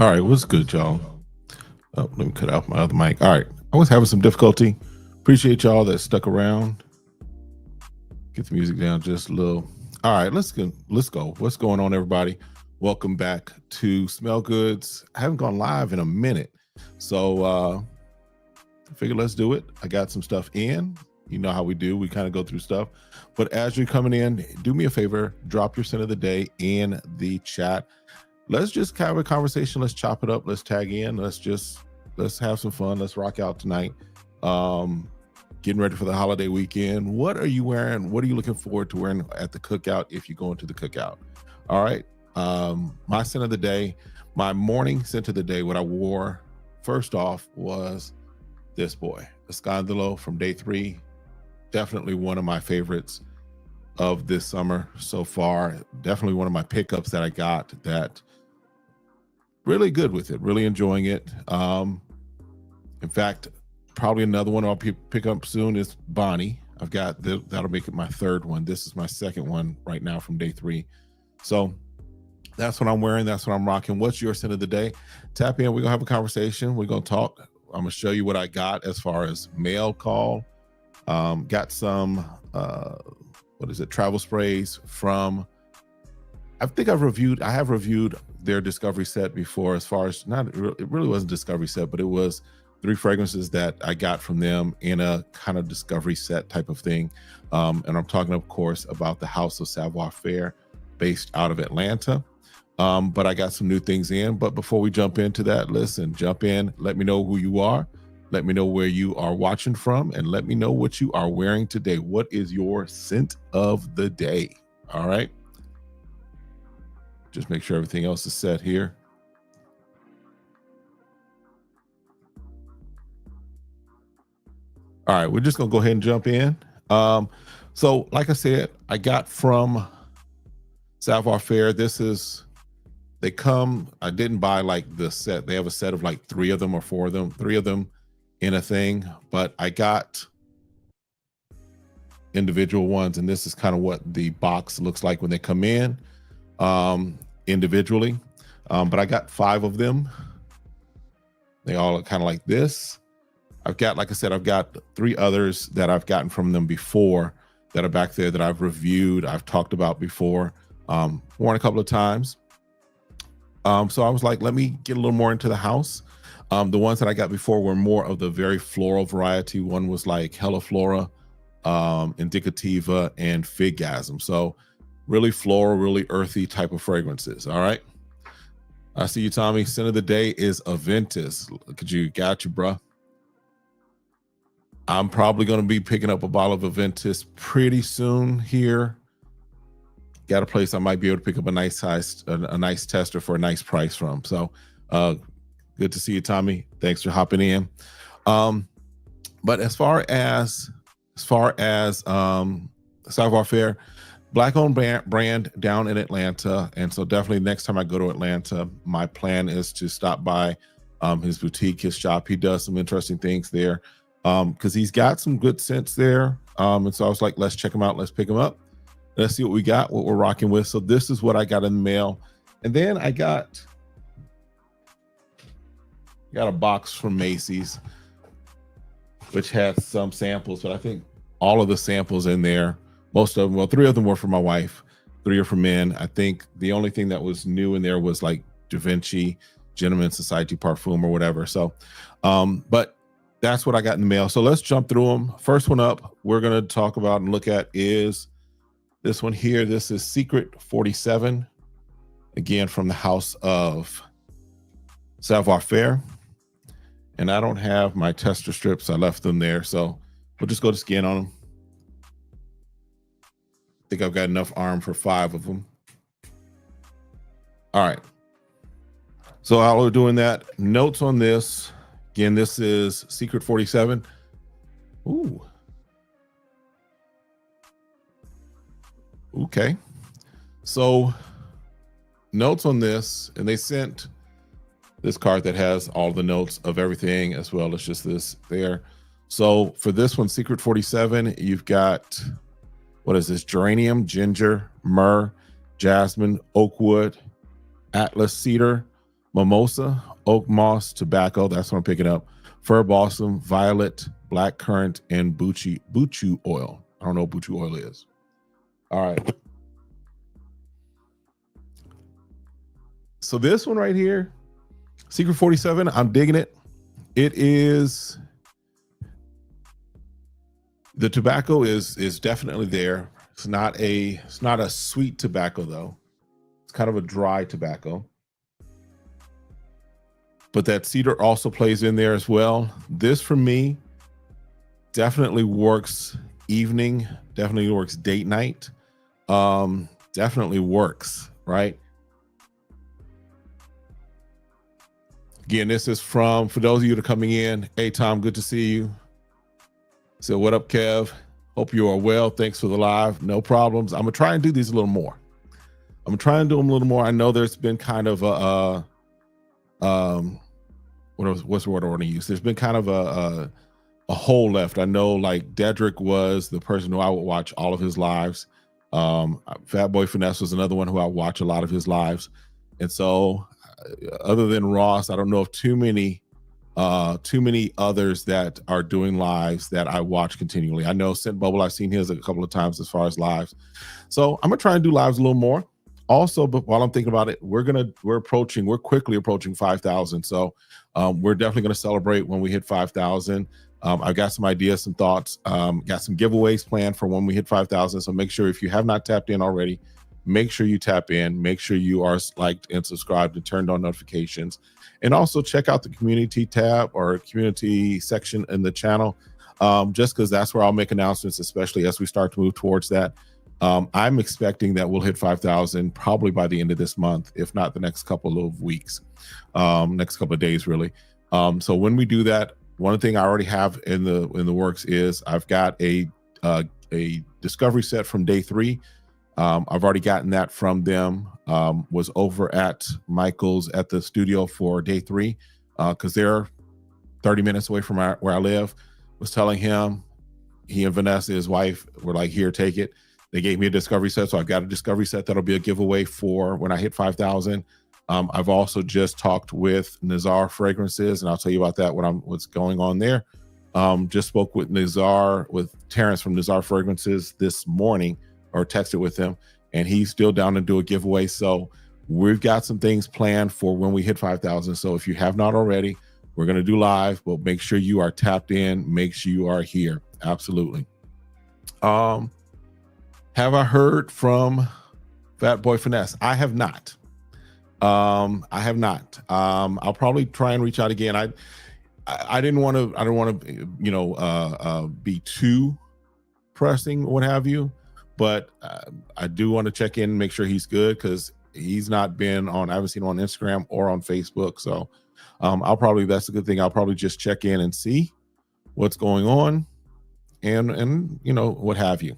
All right, what's good, y'all? Oh, let me cut out my other mic. All right, I was having some difficulty. Appreciate y'all that stuck around. Get the music down just a little. All right, let's go. Let's go. What's going on, everybody? Welcome back to SmellGoodz. I haven't gone live in a minute, so I figured let's do it. I got some stuff in. You know how we do. We kind of go through stuff. But as you're coming in, do me a favor. Drop your sin of the day in the chat. Let's just have a conversation. Let's chop it up. Let's tag in. Let's have some fun. Let's rock out tonight. Getting ready for the holiday weekend. What are you wearing? What are you looking forward to wearing at the cookout if you go into the cookout? All right. My scent of the day, my morning scent of the day, what I wore first off was this boy, the Scandalo from day 3. Definitely one of my favorites of this summer so far. Definitely one of my pickups that I got that really good with it, really enjoying it. In fact, probably another one I'll pick up soon is Bonnie. I've got that'll make it my third one. This is my second one right now from day 3. So that's what I'm wearing. That's what I'm rocking. What's your scent of the day? Tap in. We're gonna have a conversation. We're gonna talk. I'm gonna show you what I got as far as mail call. Got some travel sprays from, I have reviewed their discovery set before. As far as it really wasn't discovery set, but it was 3 fragrances that I got from them in a kind of discovery set type of thing. And I'm talking, of course, about the House of Savoir Faire based out of Atlanta. But I got some new things in. But before we jump into that, listen, jump in, let me know who you are. Let me know where you are watching from, and let me know what you are wearing today. What is your scent of the day? All right. Just make sure everything else is set here. All right, we're just gonna go ahead and jump in. So like I said, I got from Savoir Faire. I didn't buy like the set. They have a set of like 3 of them or 4 of them, 3 of them in a thing, but I got individual ones, and this is kind of what the box looks like when they come in individually. But I got 5 of them. They all are kind of like this. I've got, like I said, I've got 3 others that I've gotten from them before that are back there that I've reviewed, I've talked about before, worn a couple of times. So I was like, let me get a little more into the house. The ones that I got before were more of the very floral variety. One was like Hella Flora, Indicativa, and Figasm. So really floral, really earthy type of fragrances. All right. I see you, Tommy. Scent of the day is Aventus. Look at you. Got you, bruh. I'm probably going to be picking up a bottle of Aventus pretty soon here. Got a place I might be able to pick up a nice tester for a nice price from. So good to see you, Tommy. Thanks for hopping in. But as far as Savoir Faire, Black-owned brand down in Atlanta, and so definitely next time I go to Atlanta, my plan is to stop by his boutique, his shop. He does some interesting things there because he's got some good scents there. And so I was like, let's check him out. Let's pick him up. Let's see what we got, what we're rocking with. So this is what I got in the mail. And then I got a box from Macy's, which had some samples, but I think all of the samples in there, most of them, well, 3 of them were for my wife, 3 are for men. I think the only thing that was new in there was like Da Vinci, Gentleman's Society Parfum or whatever. So, but that's what I got in the mail. So let's jump through them. First one up, we're going to talk about and look at is this one here. This is Secret 47, again, from the House of Savoir Faire. And I don't have my tester strips. I left them there. So we'll just go to skin on them. I think I've got enough arm for 5 of them. All right. So while we're doing that, notes on this. Again, this is Secret 47. Ooh. Okay. So notes on this, and they sent this card that has all the notes of everything as well as just this there. So for this one, Secret 47, you've got, what is this? Geranium, ginger, myrrh, jasmine, oak wood, Atlas cedar, mimosa, oak moss, tobacco. That's what I'm picking up. Fir balsam, violet, black currant, and buchu oil. I don't know what buchu oil is. All right. So this one right here, Secret 47, I'm digging it. It is, the tobacco is definitely there. It's not a sweet tobacco though. It's kind of a dry tobacco. But that cedar also plays in there as well. This for me definitely works evening, definitely works date night. Definitely works, right? Again, this is for those of you that are coming in. Hey, Tom, good to see you. So what up, Kev? Hope you are well. Thanks for the live. No problems. I'm going to try and do these a little more. I'm going to try and do them a little more. I know there's been kind of what's the word I want to use? There's been kind of a hole left. I know like Dedrick was the person who I would watch all of his lives. Fat Boy Finesse was another one who I watch a lot of his lives. And so other than Ross, I don't know of too many others that are doing lives that I watch continually. I know Scent Bubble, I've seen his a couple of times as far as lives. So I'm gonna try and do lives a little more. Also, but while I'm thinking about it, we're quickly approaching 5,000. So we're definitely gonna celebrate when we hit 5,000. I've got some ideas, some thoughts, got some giveaways planned for when we hit 5,000. So make sure if you have not tapped in already, make sure you tap in, make sure you are liked and subscribed and turned on notifications. And also check out the community tab or community section in the channel, just because that's where I'll make announcements, especially as we start to move towards that. I'm expecting that we'll hit 5,000 probably by the end of this month, if not the next couple of weeks, next couple of days, really. So when we do that, one thing I already have in the works is I've got a discovery set from day 3. I've already gotten that from them. Was over at Michael's at the studio for day 3 because they're 30 minutes away from where I live. Was telling him, he and Vanessa, his wife, were like, here, take it. They gave me a discovery set, so I've got a discovery set that'll be a giveaway for when I hit 5,000. I've also just talked with Nazar Fragrances, and I'll tell you about that, what's going on there. Just spoke with Terrence from Nazar Fragrances this morning, or texted with him, and he's still down to do a giveaway. So we've got some things planned for when we hit 5,000. So if you have not already, we're going to do live, but make sure you are tapped in. Make sure you are here. Absolutely. Have I heard from Fat Boy Finesse? I have not. I'll probably try and reach out again. I don't want to, be too pressing, what have you. But I do want to check in and make sure he's good, because he's not been on, I haven't seen him on Instagram or on Facebook. So that's a good thing. I'll probably just check in and see what's going on and what have you.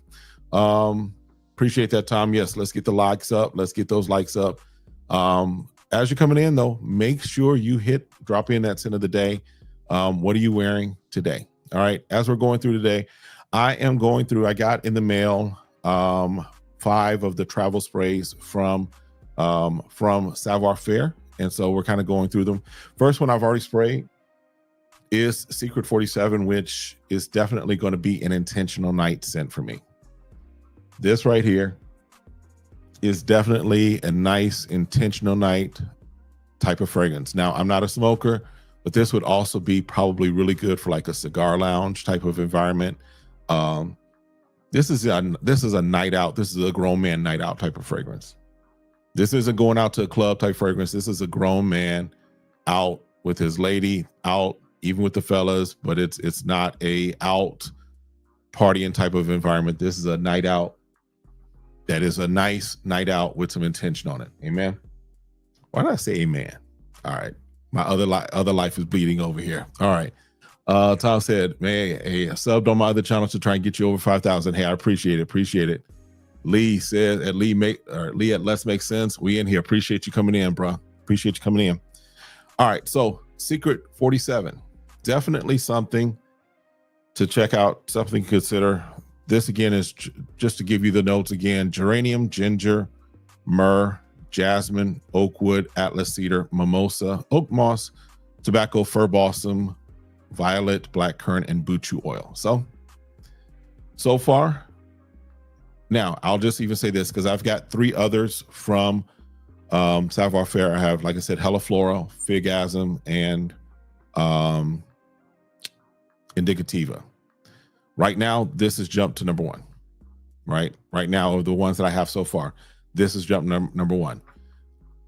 Appreciate that, Tom. Yes, let's get the likes up. Let's get those likes up. As you're coming in though, make sure you drop in that scent of the day. What are you wearing today? All right. As we're going through today, I got in the mail 5 of the travel sprays from Savoir Faire. And so we're kind of going through them. First one I've already sprayed is Secret 47, which is definitely going to be an intentional night scent for me. This right here is definitely a nice intentional night type of fragrance. Now, I'm not a smoker, but this would also be probably really good for like a cigar lounge type of environment. This is a night out. This is a grown man night out type of fragrance. This isn't going out to a club type fragrance. This is a grown man out with his lady, out even with the fellas, but it's not a out partying type of environment. This is a night out that is a nice night out with some intention on it. Amen. Why did I say amen? All right. My other life is bleeding over here. All right. Tom said, man, hey, I subbed on my other channel to try and get you over 5,000. Hey, I appreciate it. Lee said at Lee at Let's Make Sense. We in here. Appreciate you coming in, bro. Appreciate you coming in. All right. So Secret 47, definitely something to check out, something to consider. This again is just to give you the notes again: geranium, ginger, myrrh, jasmine, oak wood, atlas cedar, mimosa, oak moss, tobacco, fir balsam, violet, blackcurrant, and buchu oil. So far, now I'll just even say this because I've got 3 others from Savoir Faire. I have, like I said, Hella Floral, Figasm, and Indicativa. Right now, this has jumped to number 1. Right now, of the ones that I have so far, this is jumped number 1.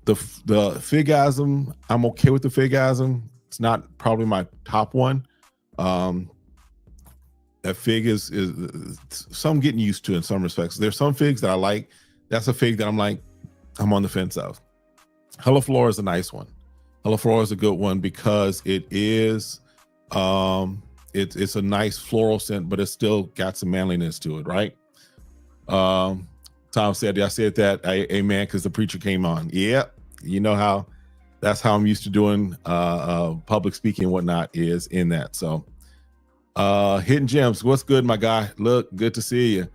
The Figasm, I'm okay with the Figasm. It's not probably my top one. That fig is some getting used to in some respects. There's some figs that I like. That's a fig that I'm like, I'm on the fence of. Hella Flora is a nice one. Hella Flora is a good one because it is, it's a nice floral scent, but it's still got some manliness to it, right? Tom said, I said that, amen, because the preacher came on. Yeah, you know how, that's how I'm used to doing public speaking and whatnot, is in that. So Hidden Gems, what's good, my guy? Look, good to see you.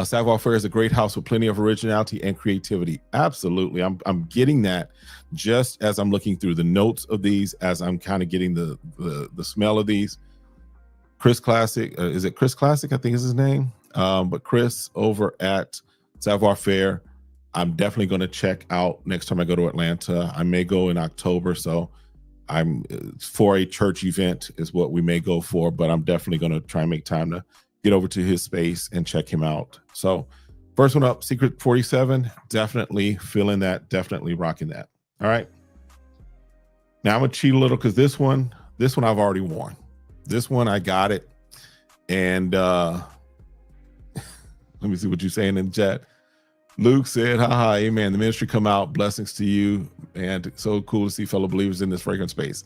Savoir Faire is a great house with plenty of originality and creativity. Absolutely. I'm getting that just as I'm looking through the notes of these, as I'm kind of getting the smell of these. Chris Classic, is it Chris Classic? I think is his name. But Chris over at Savoir Faire, I'm definitely going to check out next time I go to Atlanta. I may go in October, so I'm for a church event is what we may go for, but I'm definitely going to try and make time to get over to his space and check him out. So first one up, Secret 47, definitely feeling that, definitely rocking that. All right. Now I'm gonna cheat a little because this one I've already worn. This one I got it. And let me see what you're saying in the chat. Luke said, haha, amen. The ministry come out. Blessings to you. And so cool to see fellow believers in this fragrance space.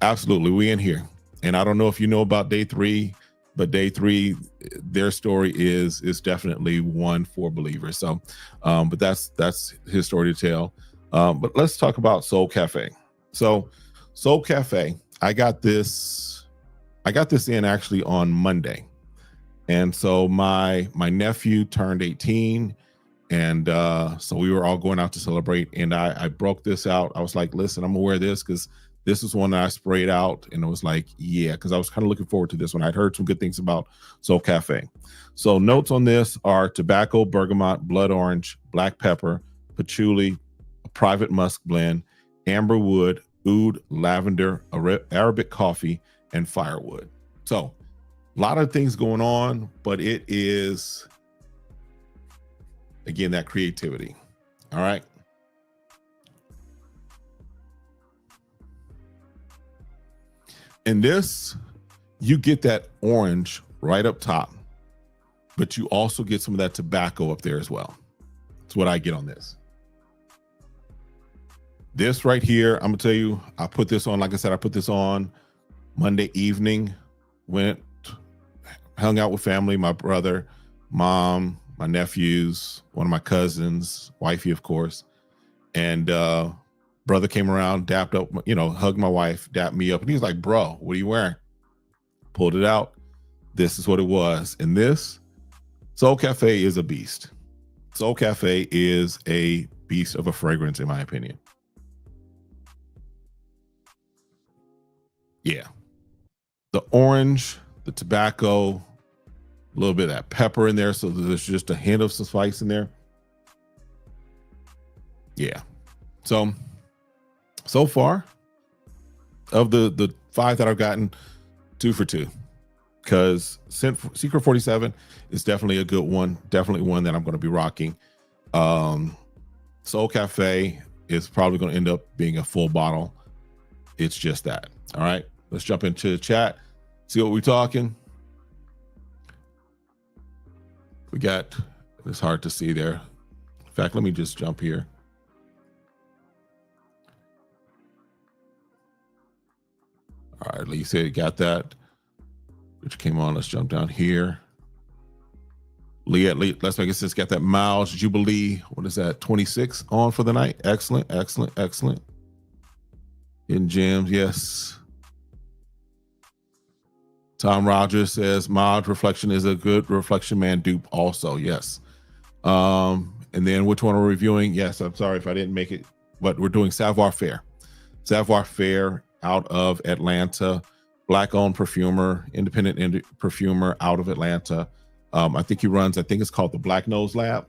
Absolutely. We in here. And I don't know if you know about day 3, but day 3, their story is definitely one for believers. So, but that's his story to tell. But let's talk about Soul Cafe. So Soul Cafe, I got this in actually on Monday. And so my nephew turned 18. And so we were all going out to celebrate, and I broke this out. I was like, listen, I'm gonna wear this because this is one that I sprayed out, and it was like, yeah, because I was kind of looking forward to this one. I'd heard some good things about Soul Cafe. So notes on this are tobacco, bergamot, blood orange, black pepper, patchouli, a private musk blend, amber wood, oud, lavender, Arabic coffee, and firewood. So a lot of things going on, but it is, again, that creativity. All right. And this, you get that orange right up top, but you also get some of that tobacco up there as well. That's what I get on this. This right here, I'm gonna tell you, I put this on, like I said, I put this on Monday evening, went, hung out with family, my brother, mom, my nephews, one of my cousins, wifey, of course. And brother came around, dapped up, hugged my wife, dapped me up. And he was like, bro, what are you wearing? Pulled it out. This is what it was. And this, Soul Cafe is a beast. Soul Cafe is a beast of a fragrance, in my opinion. Yeah. The orange, the tobacco, a little bit of that pepper in there, so there's just a hint of some spice in there. Yeah. So far, of the 5 that I've gotten, 2 for 2. Because Secret 47 is definitely a good one. Definitely one that I'm going to be rocking. Soul Cafe is probably going to end up being a full bottle. It's just that. All right. Let's jump into the chat. See what we're talking. We got, it's hard to see there. In fact, let me just jump here. All right, Lisa got that, which came on. Let's jump down here. Leah, let's make it sense. Got that Miles Jubilee. What is that? 26 on for the night. Excellent, excellent, excellent. In gems, yes. Tom Rogers says Mod Reflection is a good Reflection Man dupe also. Yes. And then which one we're reviewing? Yes, I'm sorry if I didn't make it, but we're doing Savoir Faire. Savoir Faire out of Atlanta, Black-owned perfumer, independent perfumer out of Atlanta. I think he runs, I think it's called the Black Nose Lab.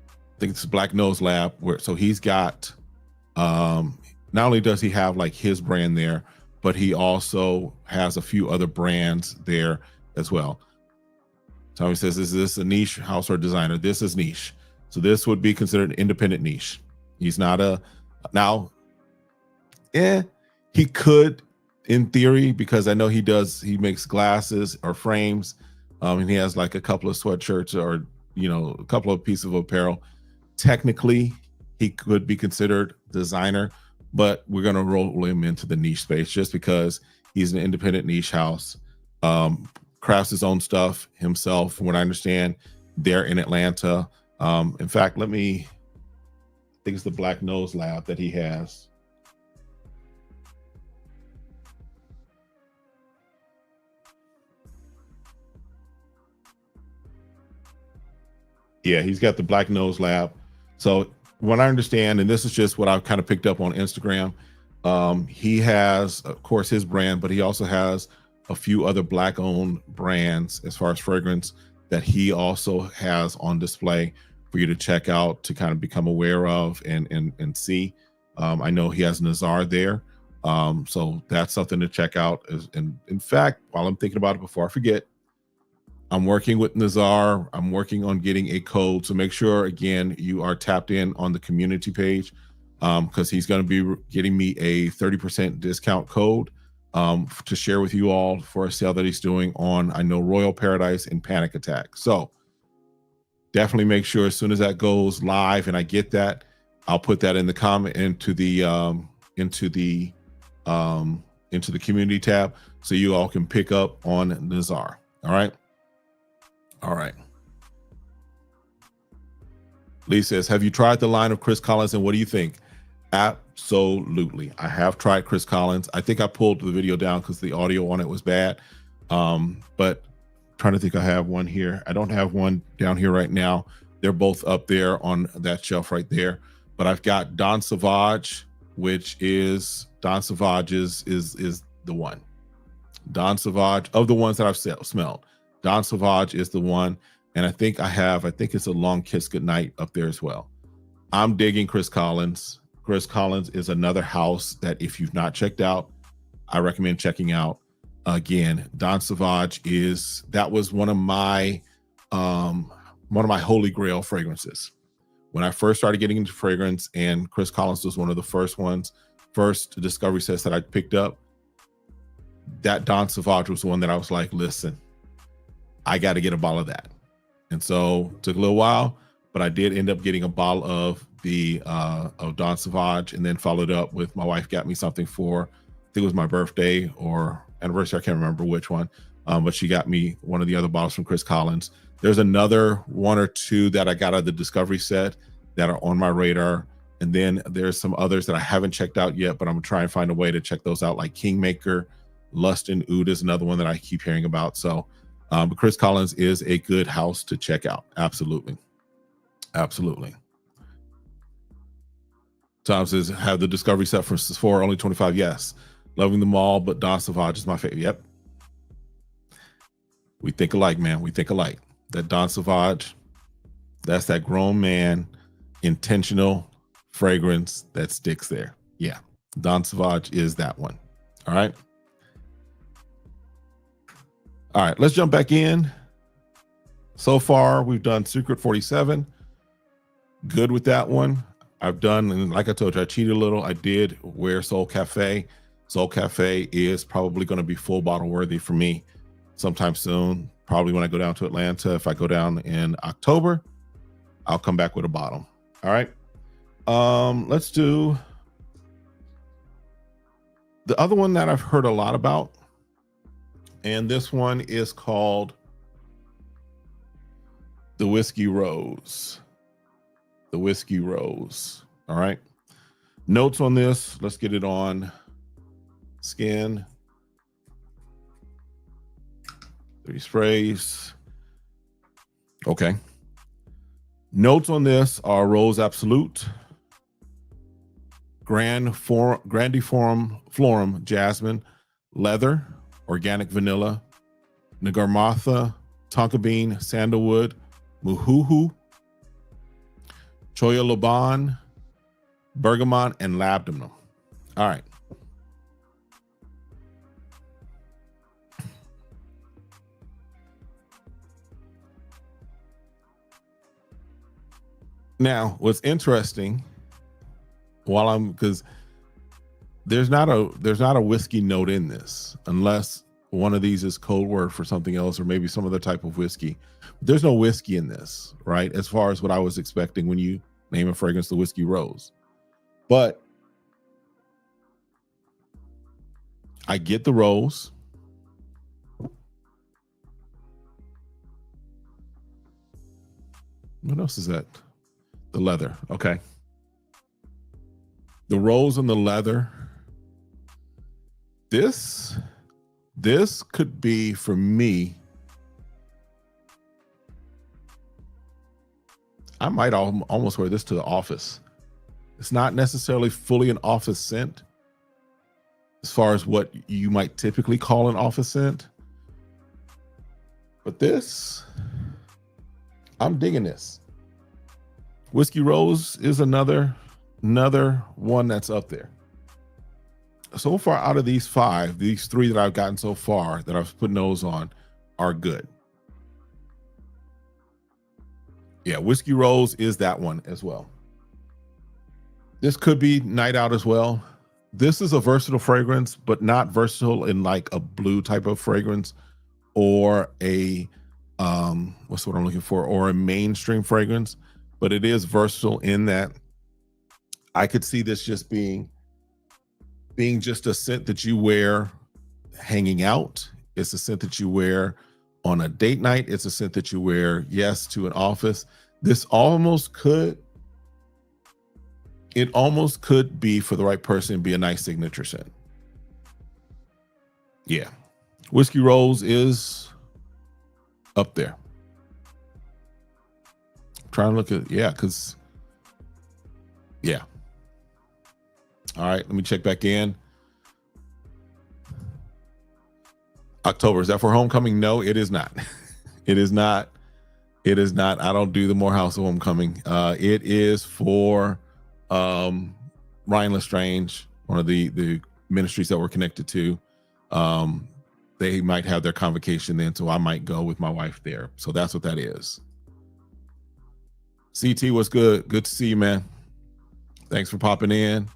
I think it's Black Nose Lab. So he's got, not only does he have like his brand there, but he also has a few other brands there as well. Tommy says, is this a niche house or designer? This is niche. So this would be considered an independent niche. He's not a, now, he could in theory, because I know he makes glasses or frames. And he has like a couple of sweatshirts or, a couple of pieces of apparel. Technically, he could be considered designer, but we're going to roll him into the niche space just because he's an independent niche house. Crafts his own stuff himself, from what I understand. They're in Atlanta. In fact, I think it's the Black Nose Lab that he has. Yeah, he's got the Black Nose Lab. So what I understand, and this is just what I've kind of picked up on Instagram, he has, of course, his brand, but he also has a few other Black-owned brands as far as fragrance that he also has on display for you to check out, to kind of become aware of and see. I know he has Nazar there. So that's something to check out. And in fact, while I'm thinking about it, before I forget, I'm working with Nazar. I'm working on getting a code. So make sure, again, you are tapped in on the community page, because he's going to be getting me a 30% discount code to share with you all for a sale that he's doing on, I know, Royal Paradise and Panic Attack. So definitely make sure as soon as that goes live and I get that, I'll put that in the comment into the community tab so you all can pick up on Nazar. All right. All right. Lee says, have you tried the line of Chris Collins and what do you think? Absolutely. I have tried Chris Collins. I think I pulled the video down because the audio on it was bad. But trying to think, I have one here. I don't have one down here right now. They're both up there on that shelf right there. But I've got Don Sauvage, which is Don Sauvage is the one. Don Sauvage, of the ones that I've smelled, Don Sauvage is the one. And I think it's a Long Kiss Goodnight up there as well. I'm digging Chris Collins. Chris Collins is another house that if you've not checked out, I recommend checking out. Again, Don Sauvage that was one of my holy grail fragrances. When I first started getting into fragrance, and Chris Collins was one of the first discovery sets that I picked up, that Don Sauvage was the one that I was like, listen, I got to get a bottle of that. And so it took a little while, but I did end up getting a bottle of the of Don Sauvage, and then followed up with, my wife got me something for, I think it was my birthday or anniversary, I can't remember which one, but she got me one of the other bottles from Chris Collins. There's another one or two that I got out of the discovery set that are on my radar, and then there's some others that I haven't checked out yet, but I'm gonna try and find a way to check those out, like Kingmaker, Lust and Oud is another one that I keep hearing about. So but Chris Collins is a good house to check out. Absolutely. Absolutely. Tom says, have the discovery set from Sephora, only 25. Yes. Loving them all, but Don Sauvage is my favorite. Yep. We think alike, man. We think alike. That Don Sauvage, that's that grown man, intentional fragrance that sticks there. Yeah. Don Sauvage is that one. All right. All right, let's jump back in. So far, we've done Secret 47. Good with that one. I've done, and like I told you, I cheated a little. I did wear Soul Cafe. Soul Cafe is probably going to be full bottle worthy for me sometime soon. Probably when I go down to Atlanta. If I go down in October, I'll come back with a bottle. All right. Let's do the other one that I've heard a lot about. And this one is called the Whiskey Rose. The Whiskey Rose. All right. Notes on this. Let's get it on skin. 3 sprays. Okay. Notes on this are Rose Absolute, Grandiforum Florum Jasmine, Leather, Organic Vanilla, Nagarmatha, Tonka Bean, Sandalwood, Muhuhu, Choya Laban, Bergamot, and Labdanum. All right. Now, what's interesting, because there's not a whiskey note in this, unless one of these is code word for something else, or maybe some other type of whiskey. There's no whiskey in this, right? As far as what I was expecting when you name a fragrance the Whiskey Rose. But I get the rose. What else is that? The leather. Okay. The rose and the leather. This could be, for me, I might almost wear this to the office. It's not necessarily fully an office scent as far as what you might typically call an office scent. But this, I'm digging this. Whiskey Rose is another one that's up there. So far, out of these five, these three that I've gotten so far that I've put nose on are good. Yeah, Whiskey Rose is that one as well. This could be Night Out as well. This is a versatile fragrance, but not versatile in like a blue type of fragrance, or a what's what I'm looking for, or a mainstream fragrance. But it is versatile in that I could see this just being just a scent that you wear hanging out. It's a scent that you wear on a date night. It's a scent that you wear, yes, to an office. This almost could be, for the right person, be a nice signature scent. Yeah. Whiskey Rose is up there. I'm trying to look at, yeah, because, yeah. All right, let me check back in. October, is that for homecoming? No, it is not. It is not. It is not. I don't do the Morehouse of Homecoming. It is for Ryan Lestrange, one of the ministries that we're connected to. They might have their convocation then, so I might go with my wife there. So that's what that is. CT, what's good? Good to see you, man. Thanks for popping in.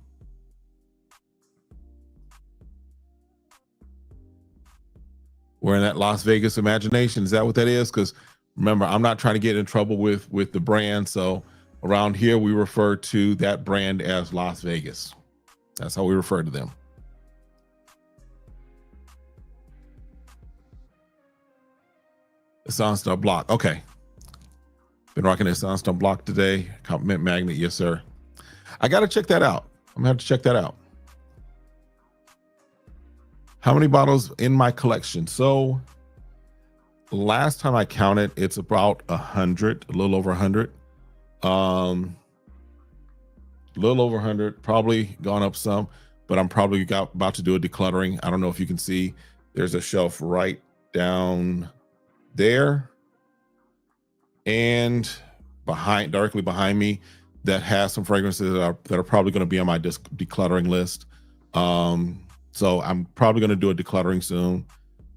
We're in that Las Vegas imagination. Is that what that is? Because remember, I'm not trying to get in trouble with the brand. So around here, we refer to that brand as Las Vegas. That's how we refer to them. The Sunstar Block. Okay. Been rocking the Sunstar Block today. Compliment Magnet. Yes, sir. I got to check that out. I'm going to have to check that out. How many bottles in my collection? So last time I counted, it's about 100, a little over 100. A little over 100, probably gone up some, but I'm probably about to do a decluttering. I don't know if you can see, there's a shelf right down there and directly behind me that has some fragrances that are probably going to be on my decluttering list. So I'm probably going to do a decluttering soon.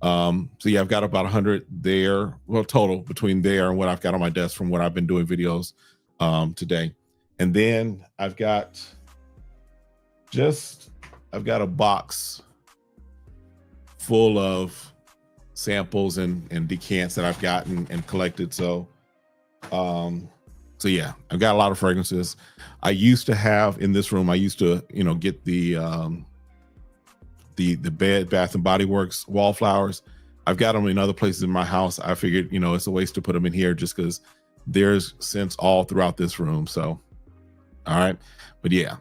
So yeah, I've got about 100 there, well, total between there and what I've got on my desk from what I've been doing videos today. And then I've got a box full of samples and decants that I've gotten and collected. So yeah, I've got a lot of fragrances. I used to have in this room, I used to, get the Bed Bath and Body Works wallflowers. I've got them in other places in my house. I figured, it's a waste to put them in here just because there's scents all throughout this room. So, all right. But yeah.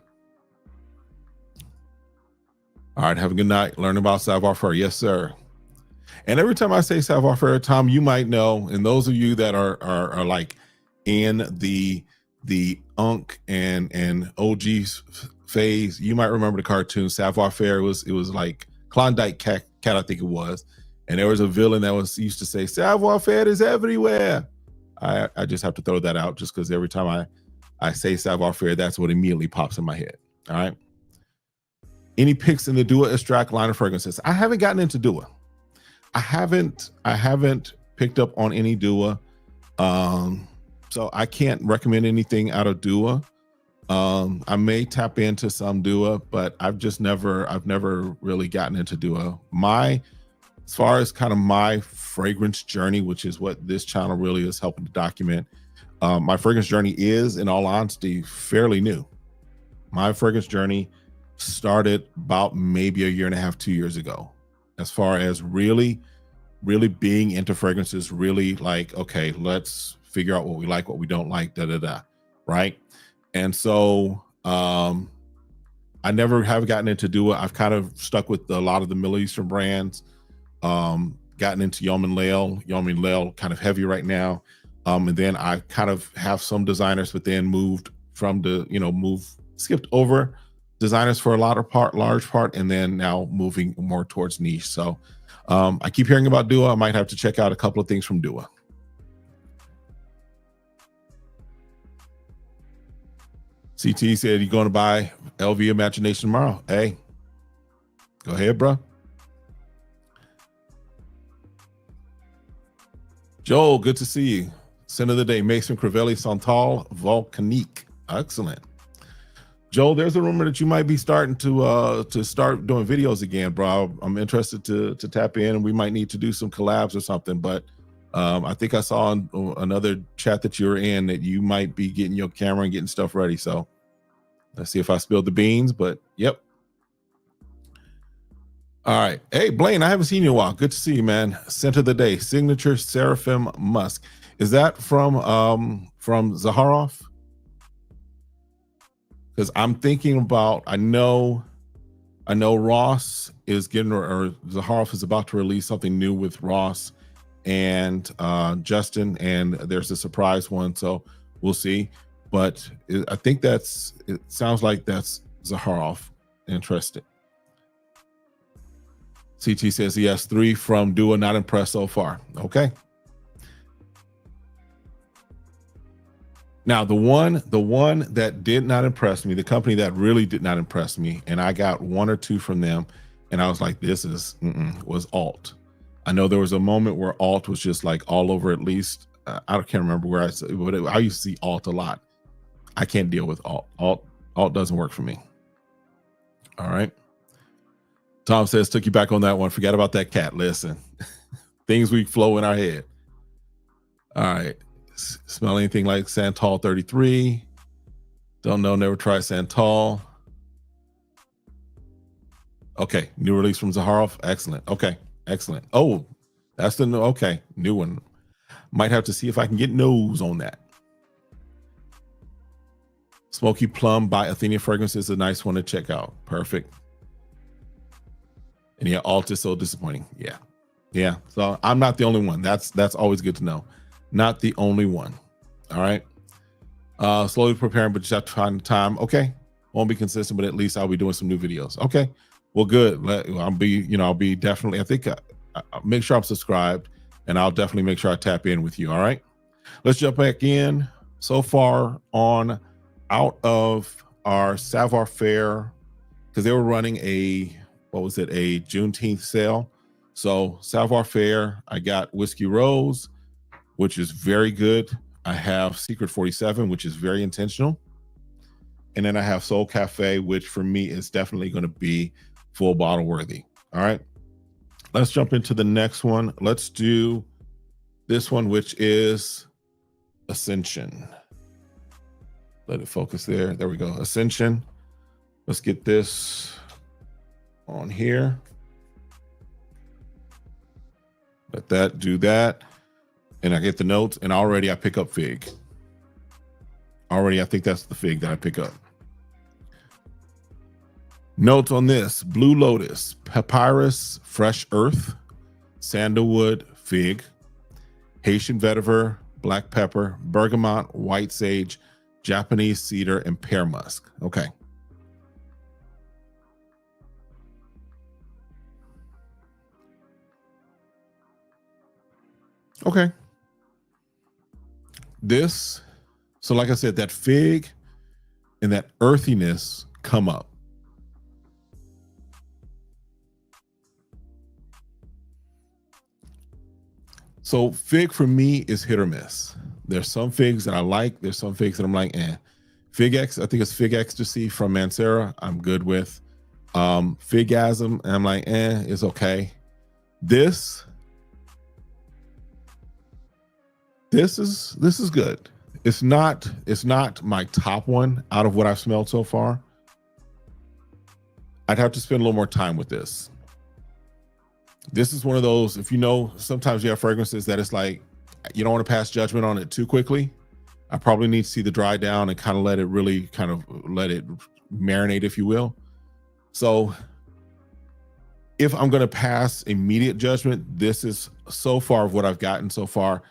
All right. Have a good night. Learn about Savoir Faire. Yes, sir. And every time I say Savoir Faire, Tom, you might know, and those of you that are like in the Unk and OG phase. You might remember the cartoon Savoir Faire. It was like Klondike Cat, I think it was, and there was a villain that used to say Savoir Faire is everywhere. I just have to throw that out just because every time I say Savoir Faire, that's what immediately pops in my head. All right. Any picks in the Dua Extract line of fragrances? I haven't gotten into Dua. I haven't picked up on any Dua. So I can't recommend anything out of Dua. I may tap into some Dua, but I've never really gotten into Dua. As far as kind of my fragrance journey, which is what this channel really is helping to document, my fragrance journey is, in all honesty, fairly new. My fragrance journey started about maybe a year and a half, 2 years ago, as far as really being into fragrances, really like, okay, let's figure out what we like, what we don't like, right? And so I never have gotten into Dua. I've kind of stuck with a lot of the Middle Eastern brands, gotten into Yom and Lail kind of heavy right now. And then I kind of have some designers, but then skipped over designers for a large part, and then now moving more towards niche. So I keep hearing about Dua. I might have to check out a couple of things from Dua. CT said you're going to buy LV Imagination tomorrow. Hey, go ahead, bro. Joel, good to see you. Scent of the day, Mason Crivelli Santal Volcanique. Excellent. Joel, there's a rumor that you might be starting to start doing videos again, bro. I'm interested to tap in, and we might need to do some collabs or something. But I think I saw on another chat that you were in that you might be getting your camera and getting stuff ready. So let's see if I spilled the beans, but yep. All right. Hey, Blaine, I haven't seen you in a while. Good to see you, man. Scent of the day, Signature Seraphim Musk. Is that from Zaharoff? Because I'm thinking about, I know Ross is getting, or Zaharoff is about to release something new with Ross and Justin, and there's a surprise one, so we'll see. But I think it sounds like that's Zaharoff. Interesting. CT says he has 3 from Dua, not impressed so far. Okay. Now, the one that did not impress me, the company that really did not impress me, and I got 1 or 2 from them, and I was like, this was Alt. I know there was a moment where Alt was just like all over, at least. I can't remember where I used to see Alt a lot. I can't deal with Alt. Alt doesn't work for me. All right. Tom says, took you back on that one. Forget about that cat. Listen, things we flow in our head. All right. Smell anything like Santal 33? Don't know, never tried Santal. Okay, new release from Zaharoff. Excellent. Okay, excellent. Oh, that's the new, okay, new one. Might have to see if I can get nose on that. Smoky Plum by Athenia Fragrance is a nice one to check out. Perfect. And yeah, Alt is so disappointing. Yeah. So I'm not the only one. That's always good to know. Not the only one. All right. Slowly preparing, but just have to find time. Okay. Won't be consistent, but at least I'll be doing some new videos. Okay. Well, good. I'll be definitely, I think I'll make sure I'm subscribed, and I'll definitely make sure I tap in with you. All right. Let's jump back in. So far out of our Savoir Faire, because they were running a Juneteenth sale. So Savoir Faire, I got Whiskey Rose, which is very good. I have Secret 47, which is very intentional. And then I have Soul Cafe, which for me is definitely going to be full bottle worthy. All right. Let's jump into the next one. Let's do this one, which is Ascension. Let it focus there. There we go. Ascension. Let's get this on here. Let that do that. And I get the notes, and already I pick up Fig. Already, I think that's the Fig that I pick up. Notes on this: Blue Lotus, Papyrus, Fresh Earth, Sandalwood, Fig, Haitian Vetiver, black pepper, bergamot, white sage, Japanese cedar, and pear musk. Okay. Okay. This, so like I said, that fig and that earthiness come up. So fig for me is hit or miss. There's some figs that I like. There's some figs that I'm like, eh. Fig X, I think it's Fig Ecstasy from Mancera. I'm good with. Figasm, and I'm like, eh, it's okay. This is good. It's not my top one out of what I've smelled so far. I'd have to spend a little more time with this. This is one of those, if you know, sometimes you have fragrances that it's like, you don't want to pass judgment on it too quickly. I probably need to see the dry down and kind of let it marinate, if you will. So if I'm going to pass immediate judgment, this is so far of what I've gotten so far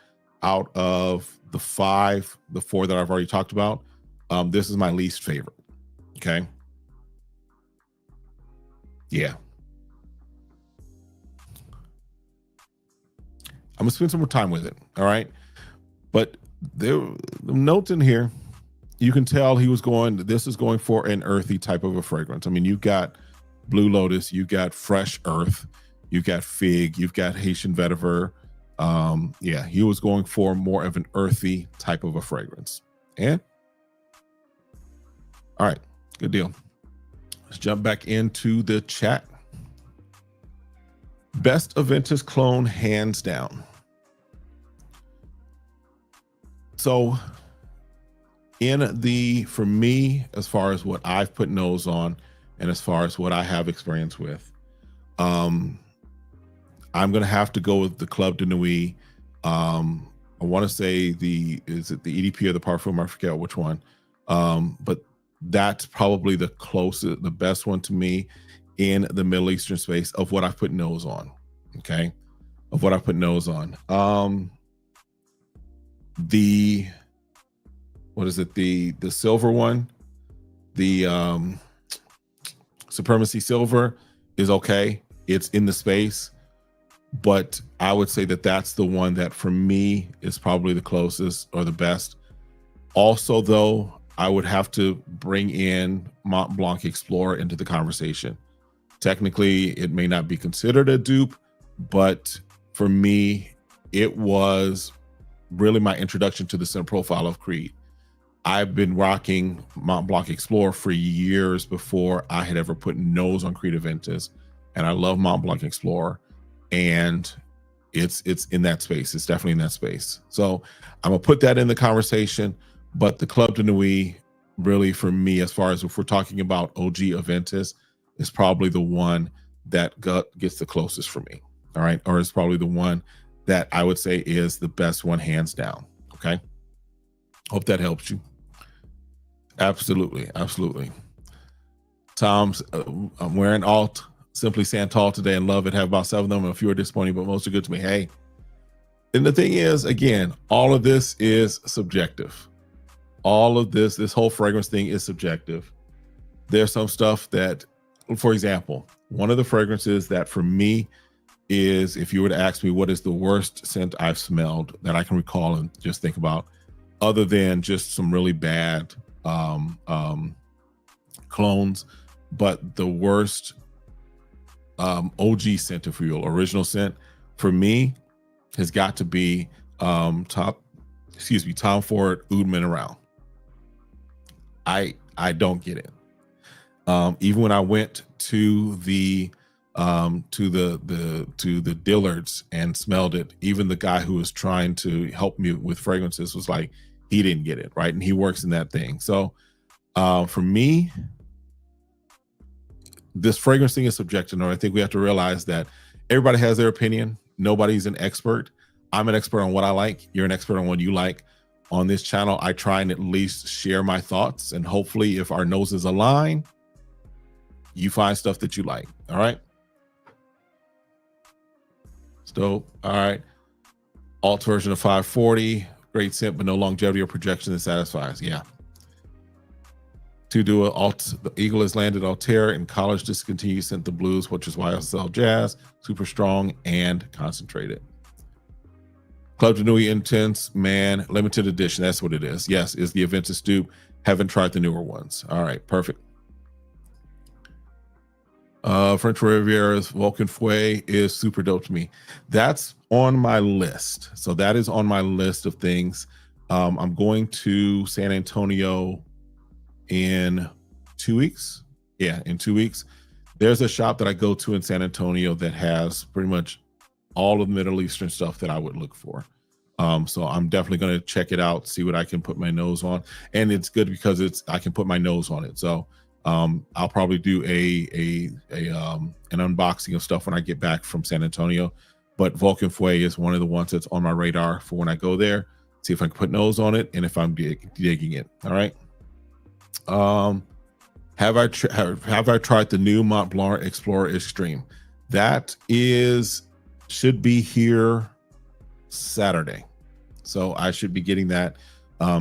out of the four that I've already talked about. This is my least favorite. Okay. Yeah. I'm gonna spend some more time with it. All right. But the notes in here, you can tell this is going for an earthy type of a fragrance. I mean, you've got Blue Lotus, you've got fresh earth, you've got fig, you've got Haitian vetiver. Yeah, he was going for more of an earthy type of a fragrance. And all right, good deal. Let's jump back into the chat. Best Aventus clone, hands down. So for me, as far as what I've put nose on and as far as what I have experience with, I'm going to have to go with the Club de Nuit. I want to say is it the EDP or the Parfum? I forget which one. But that's probably the closest, the best one to me in the Middle Eastern space of what I've put nose on. Okay. Of what I've put nose on. What is it? The silver one, the Supremacy Silver is okay. It's in the space, but I would say that that's the one that for me is probably the closest or the best. Also, though, I would have to bring in Mont Blanc Explorer into the conversation. Technically, it may not be considered a dupe, but for me, it was really my introduction to the scent profile of Creed. I've been rocking Mont Blanc Explorer for years before I had ever put nose on Creed Aventus, and I love Mont Blanc Explorer, and it's in that space. It's definitely in that space. So I'm gonna put that in the conversation, but the Club de Nuit, really for me, as far as if we're talking about OG Aventus, is probably the one that gets the closest for me. All right, or it's probably the one that I would say is the best one, hands down. Okay, hope that helps you. Absolutely, absolutely. Tom's, I'm wearing Alt Simply Santal today and love it. Have about 7 of them. A few are disappointing, but most are good to me. Hey, and the thing is, again, all of this is subjective. All of this whole fragrance thing is subjective. There's some stuff that, for example, one of the fragrances that for me is, if you were to ask me what is the worst scent I've smelled that I can recall and just think about, other than just some really bad clones, but the worst OG scent, if you will, original scent for me has got to be Tom Ford Oud Mineral. I don't get it. Even when I went to the Dillards and smelled it, even the guy who was trying to help me with fragrances was like, he didn't get it, right? And he works in that thing. So for me, this fragrance thing is subjective. And I think we have to realize that everybody has their opinion. Nobody's an expert. I'm an expert on what I like. You're an expert on what you like. On this channel, I try and at least share my thoughts, and hopefully if our noses align, you find stuff that you like. All right. So, all right. Alt version of 540. Great scent, but no longevity or projection that satisfies. Yeah. To do the Eagle has landed Altair in college, discontinued scent the blues, which is why I sell jazz, super strong and concentrated. Club de Nuit Intense, man, limited edition. That's what it is. Yes, is the Aventus dupe. Haven't tried the newer ones. All right, perfect. French Riviera's Vulcan Fouet is super dope to me. That's on my list. So that is on my list of things. I'm going to San Antonio in 2 weeks. Yeah, in 2 weeks. There's a shop that I go to in San Antonio that has pretty much all of Middle Eastern stuff that I would look for. So I'm definitely going to check it out, see what I can put my nose on. And it's good because I can put my nose on it. So I'll probably do an unboxing of stuff when I get back from San Antonio. But Vulcan Fouet is one of the ones that's on my radar for when I go there. See if I can put nose on it and if I'm digging it. All right. Have I tried the new Mont Blanc Explorer Extreme? That should be here Saturday. So I should be getting that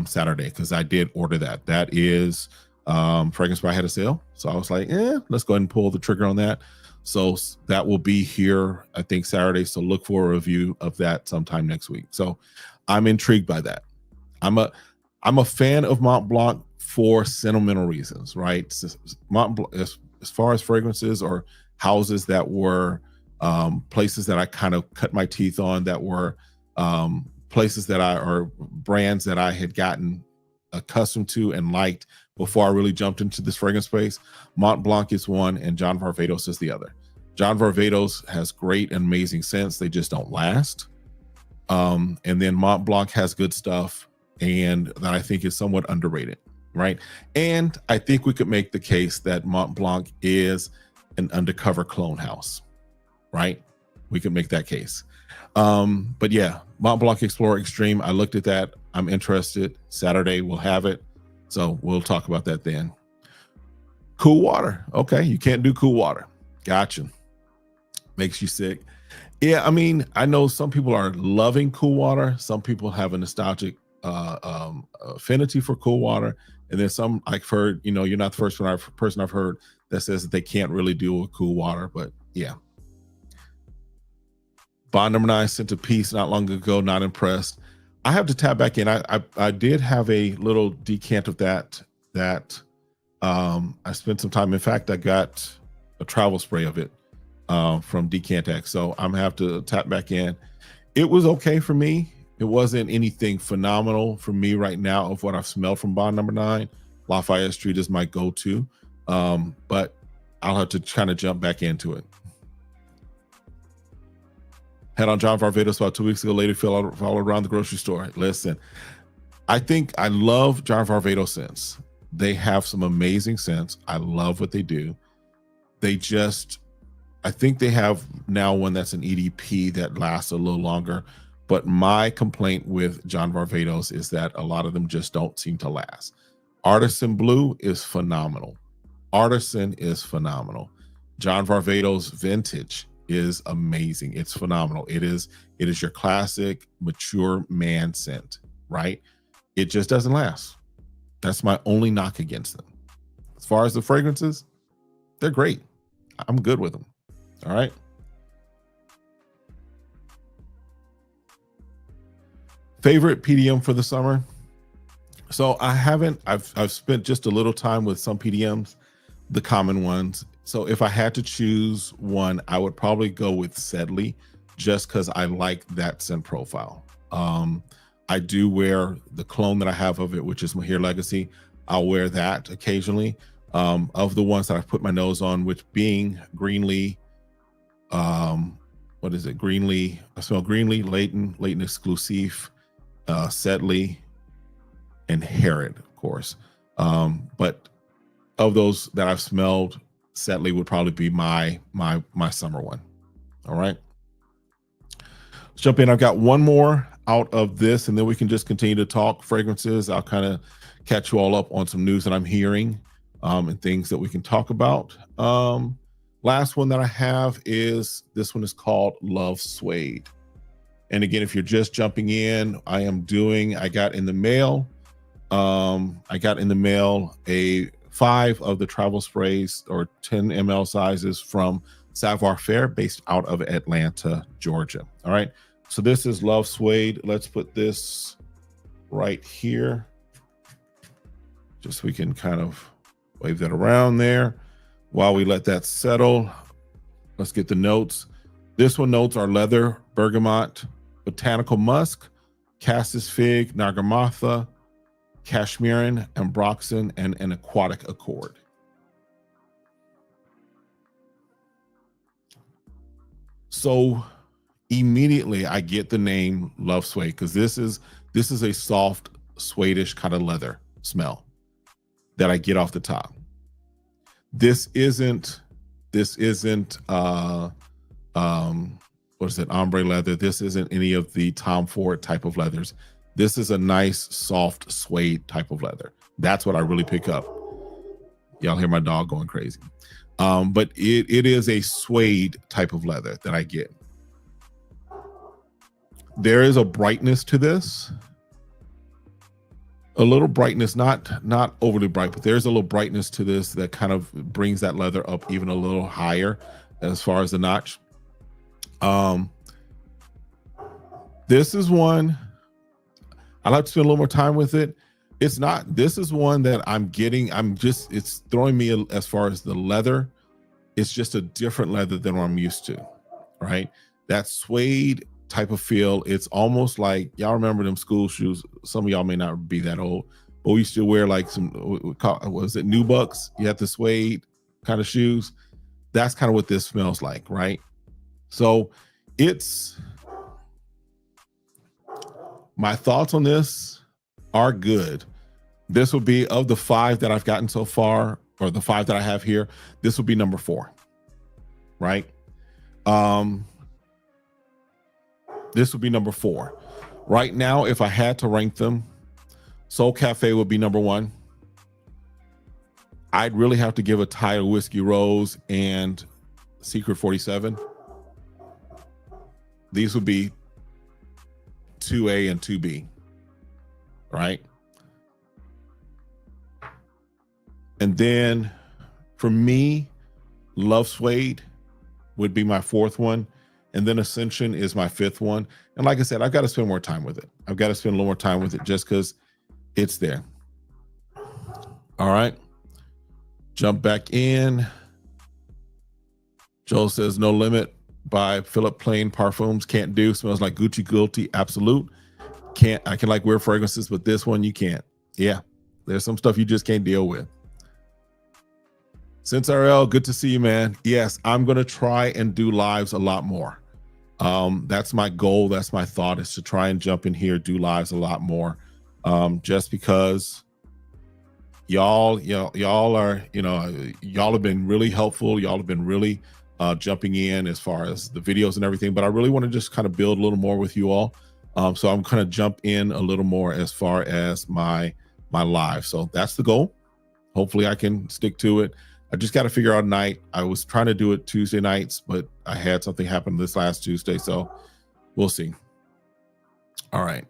Saturday because I did order that. That is Fragrance By had a sale. So I was like, let's go ahead and pull the trigger on that. So that will be here, I think, Saturday. So look for a review of that sometime next week. So I'm intrigued by that. I'm a fan of Mont Blanc for sentimental reasons, right? Mont Blanc, as far as fragrances or houses that were places that I kind of cut my teeth on, that were places or brands that I had gotten accustomed to and liked before I really jumped into this fragrance space. Mont Blanc is one and John Varvatos is the other. John Varvatos has great and amazing scents. They just don't last. And then Mont Blanc has good stuff and that I think is somewhat underrated, right? And I think we could make the case that Mont Blanc is an undercover clone house, right? We could make that case. But yeah, Mont Blanc Explorer Extreme, I looked at that. I'm interested. Saturday we'll have it. So we'll talk about that then. Cool water. Okay, you can't do cool water. Gotcha. Makes you sick. Yeah, I mean, I know some people are loving cool water. Some people have a nostalgic affinity for cool water. And then some I've heard, you're not the first person I've heard that says that they can't really deal with cool water. But yeah. Bond number 9 sent a piece not long ago, not impressed. I have to tap back in. I did have a little decant of that I spent some time. In fact, I got a travel spray of it from Decant X. So I'm gonna have to tap back in. It was okay for me. It wasn't anything phenomenal for me right now of what I've smelled from Bond number 9. Lafayette Street is my go-to, but I'll have to kind of jump back into it. Had on John Varvatos about 2 weeks ago. Later, followed around the grocery store. Listen, I think I love John Varvatos scents. They have some amazing scents. I love what they do. I think they have now one that's an EDP that lasts a little longer. But my complaint with John Varvatos is that a lot of them just don't seem to last. Artisan Blue is phenomenal. Artisan is phenomenal. John Varvatos Vintage is amazing. It's phenomenal. It is your classic mature man scent, right? It just doesn't last. That's my only knock against them. As far as the fragrances, they're great. I'm good with them. All right. Favorite PDM for the summer. So I've spent just a little time with some PDMs, the common ones. So if I had to choose one, I would probably go with Sedley just because I like that scent profile. I do wear the clone that I have of it, which is Mahir Legacy. I'll wear that occasionally. Of the ones that I've put my nose on, which being Greenlee, what is it? Greenlee. I smell Greenlee, Leighton Exclusive, Sedley, and Herod, of course. But of those that I've smelled, Sedley would probably be my summer one. All right. Let's jump in. I've got one more out of this, and then we can just continue to talk fragrances. I'll kind of catch you all up on some news that I'm hearing and things that we can talk about. Last one that I have is this one is called Love Suede. And again, if you're just jumping in, I got in the mail a 5 of the travel sprays, or 10 ml sizes, from Savoir Faire, based out of Atlanta, Georgia. All right. So this is Love Suede. Let's put this right here, just so we can kind of wave that around there while we let that settle. Let's get the notes. This one notes are leather, bergamot, botanical musk, cassis fig, nagarmatha, cashmeran, ambroxan, and an aquatic accord. So immediately I get the name Love Suede, because this is a soft suede-ish kind of leather smell that I get off the top. This isn't what is it, ombre leather. This isn't any of the Tom Ford type of leathers. This is a nice soft suede type of leather. That's what I really pick up. Y'all hear my dog going crazy. But it is a suede type of leather that I get. There is a brightness to this. A little brightness, not overly bright, but there's a little brightness to this that kind of brings that leather up even a little higher as far as the notch. This is one I like to spend a little more time with it. This is one that it's throwing me as far as the leather. It's just a different leather than what I'm used to, right? That suede type of feel. It's almost like, y'all remember them school shoes? Some of y'all may not be that old, but we used to wear like was it Nubucks? You had the suede kind of shoes. That's kind of what this smells like, right? So my thoughts on this are good. This will be, of the 5 that I've gotten so far, or the 5 that I have here, this will be number 4, right? This would be number 4. Right now, if I had to rank them, Soul Cafe would be number 1. I'd really have to give a tie to Whiskey Rose and Secret 47. These would be 2A and 2B, right? And then for me, Love Suede would be my 4th one. And then Ascension is my 5th one. And like I said, I've got to spend more time with it. I've got to spend a little more time with it just because it's there. All right. Jump back in. Joel says No Limit by Philip Plain Parfums. Can't do. Smells like Gucci Guilty. Absolute. I can like wear fragrances, but this one you can't. Yeah. There's some stuff you just can't deal with. Since RL, good to see you, man. Yes, I'm going to try and do lives a lot more. That's my goal. That's my thought, is to try and jump in here, do lives a lot more. Just because y'all are, y'all have been really helpful. Y'all have been really jumping in as far as the videos and everything, but I really want to just kind of build a little more with you all. So I'm going to jump in a little more as far as my live. So that's the goal. Hopefully I can stick to it. I just got to figure out a night. I was trying to do it Tuesday nights, but I had something happen this last Tuesday, so we'll see. All right.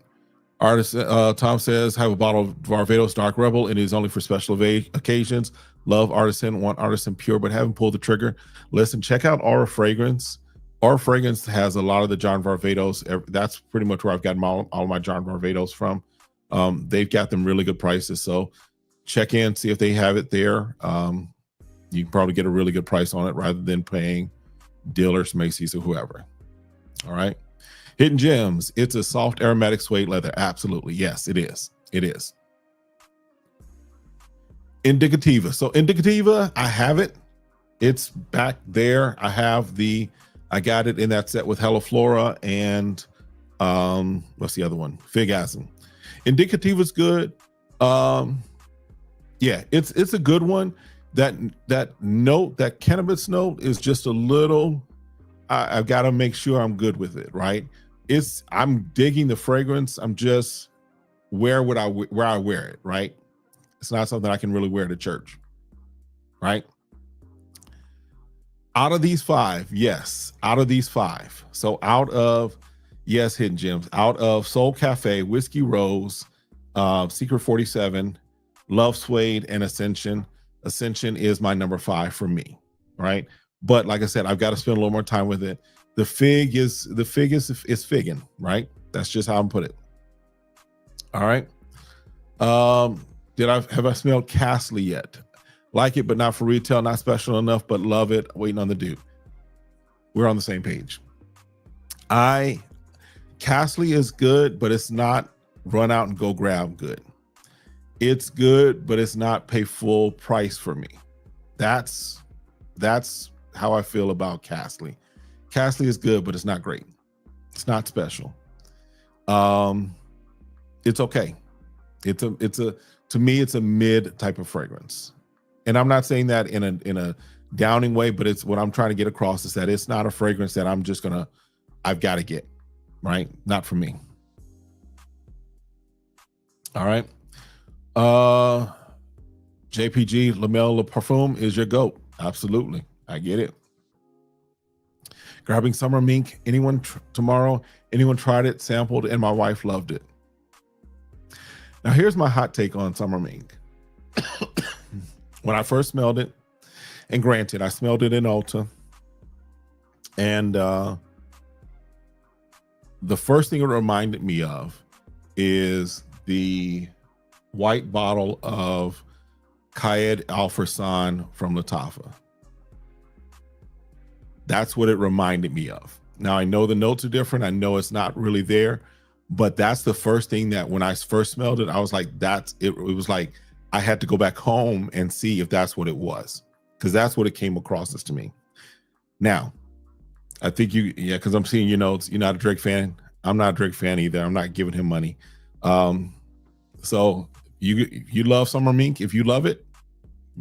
Artist Tom says, have a bottle of Barbados Dark Rebel. It is only for special occasions. Love Artisan, want Artisan Pure, but haven't pulled the trigger. Listen, check out Aura Fragrance. Aura Fragrance has a lot of the John Varvatos. That's pretty much where I've gotten all of my John Varvatos from. They've got them really good prices, so check in, see if they have it there. You can probably get a really good price on it rather than paying dealers, Macy's, or whoever. All right. Hidden Gems. It's a soft aromatic suede leather. Absolutely. Yes, it is. It is. Indicativa. So Indicativa, I have it. It's back there. I got it in that set with Hello Flora and what's the other one? Figasm. Indicativa's good. Yeah, it's a good one. That note, that cannabis note, is just a little, I've got to make sure I'm good with it, right? I'm digging the fragrance. I'm just, where I wear it, right? It's not something I can really wear to church, right? Out of these 5, yes, out of these 5. So out of Yes, hidden gems. Out of Soul Cafe, Whiskey Rose, Secret 47, Love Suede, and Ascension. Ascension is my number 5 for me, right? But like I said, I've got to spend a little more time with it. The fig is figging, right? That's just how I'm put it. All right. Have I smelled Castley yet? Like it, but not for retail, not special enough, but love it. Waiting on the dude. We're on the same page. Castley is good, but it's not run out and go grab good. It's good, but it's not pay full price for me. That's how I feel about Castley. Castley is good, but it's not great. It's not special. It's okay. To me, it's a mid type of fragrance. And I'm not saying that in a downing way, but it's what I'm trying to get across is that it's not a fragrance that I've got to get, right? Not for me. All right. JPG, Lamel Le Parfum is your GOAT. Absolutely. I get it. Grabbing Summer Mink. Tomorrow? Anyone tried it, sampled, and my wife loved it. Now, here's my hot take on Summer Mink. When I first smelled it, and granted, I smelled it in Ulta, and the first thing it reminded me of is the white bottle of Kayed Al Farsan from Lattafa. That's what it reminded me of. Now, I know the notes are different. I know it's not really there, but that's the first thing that when I first smelled it, I was like, that's it. It was like I had to go back home and see if that's what it was, because that's what it came across as to me. Now, I think because I'm seeing your notes, you're not a Drake fan. I'm not a Drake fan either. I'm not giving him money. So you love Summer Mink. If you love it,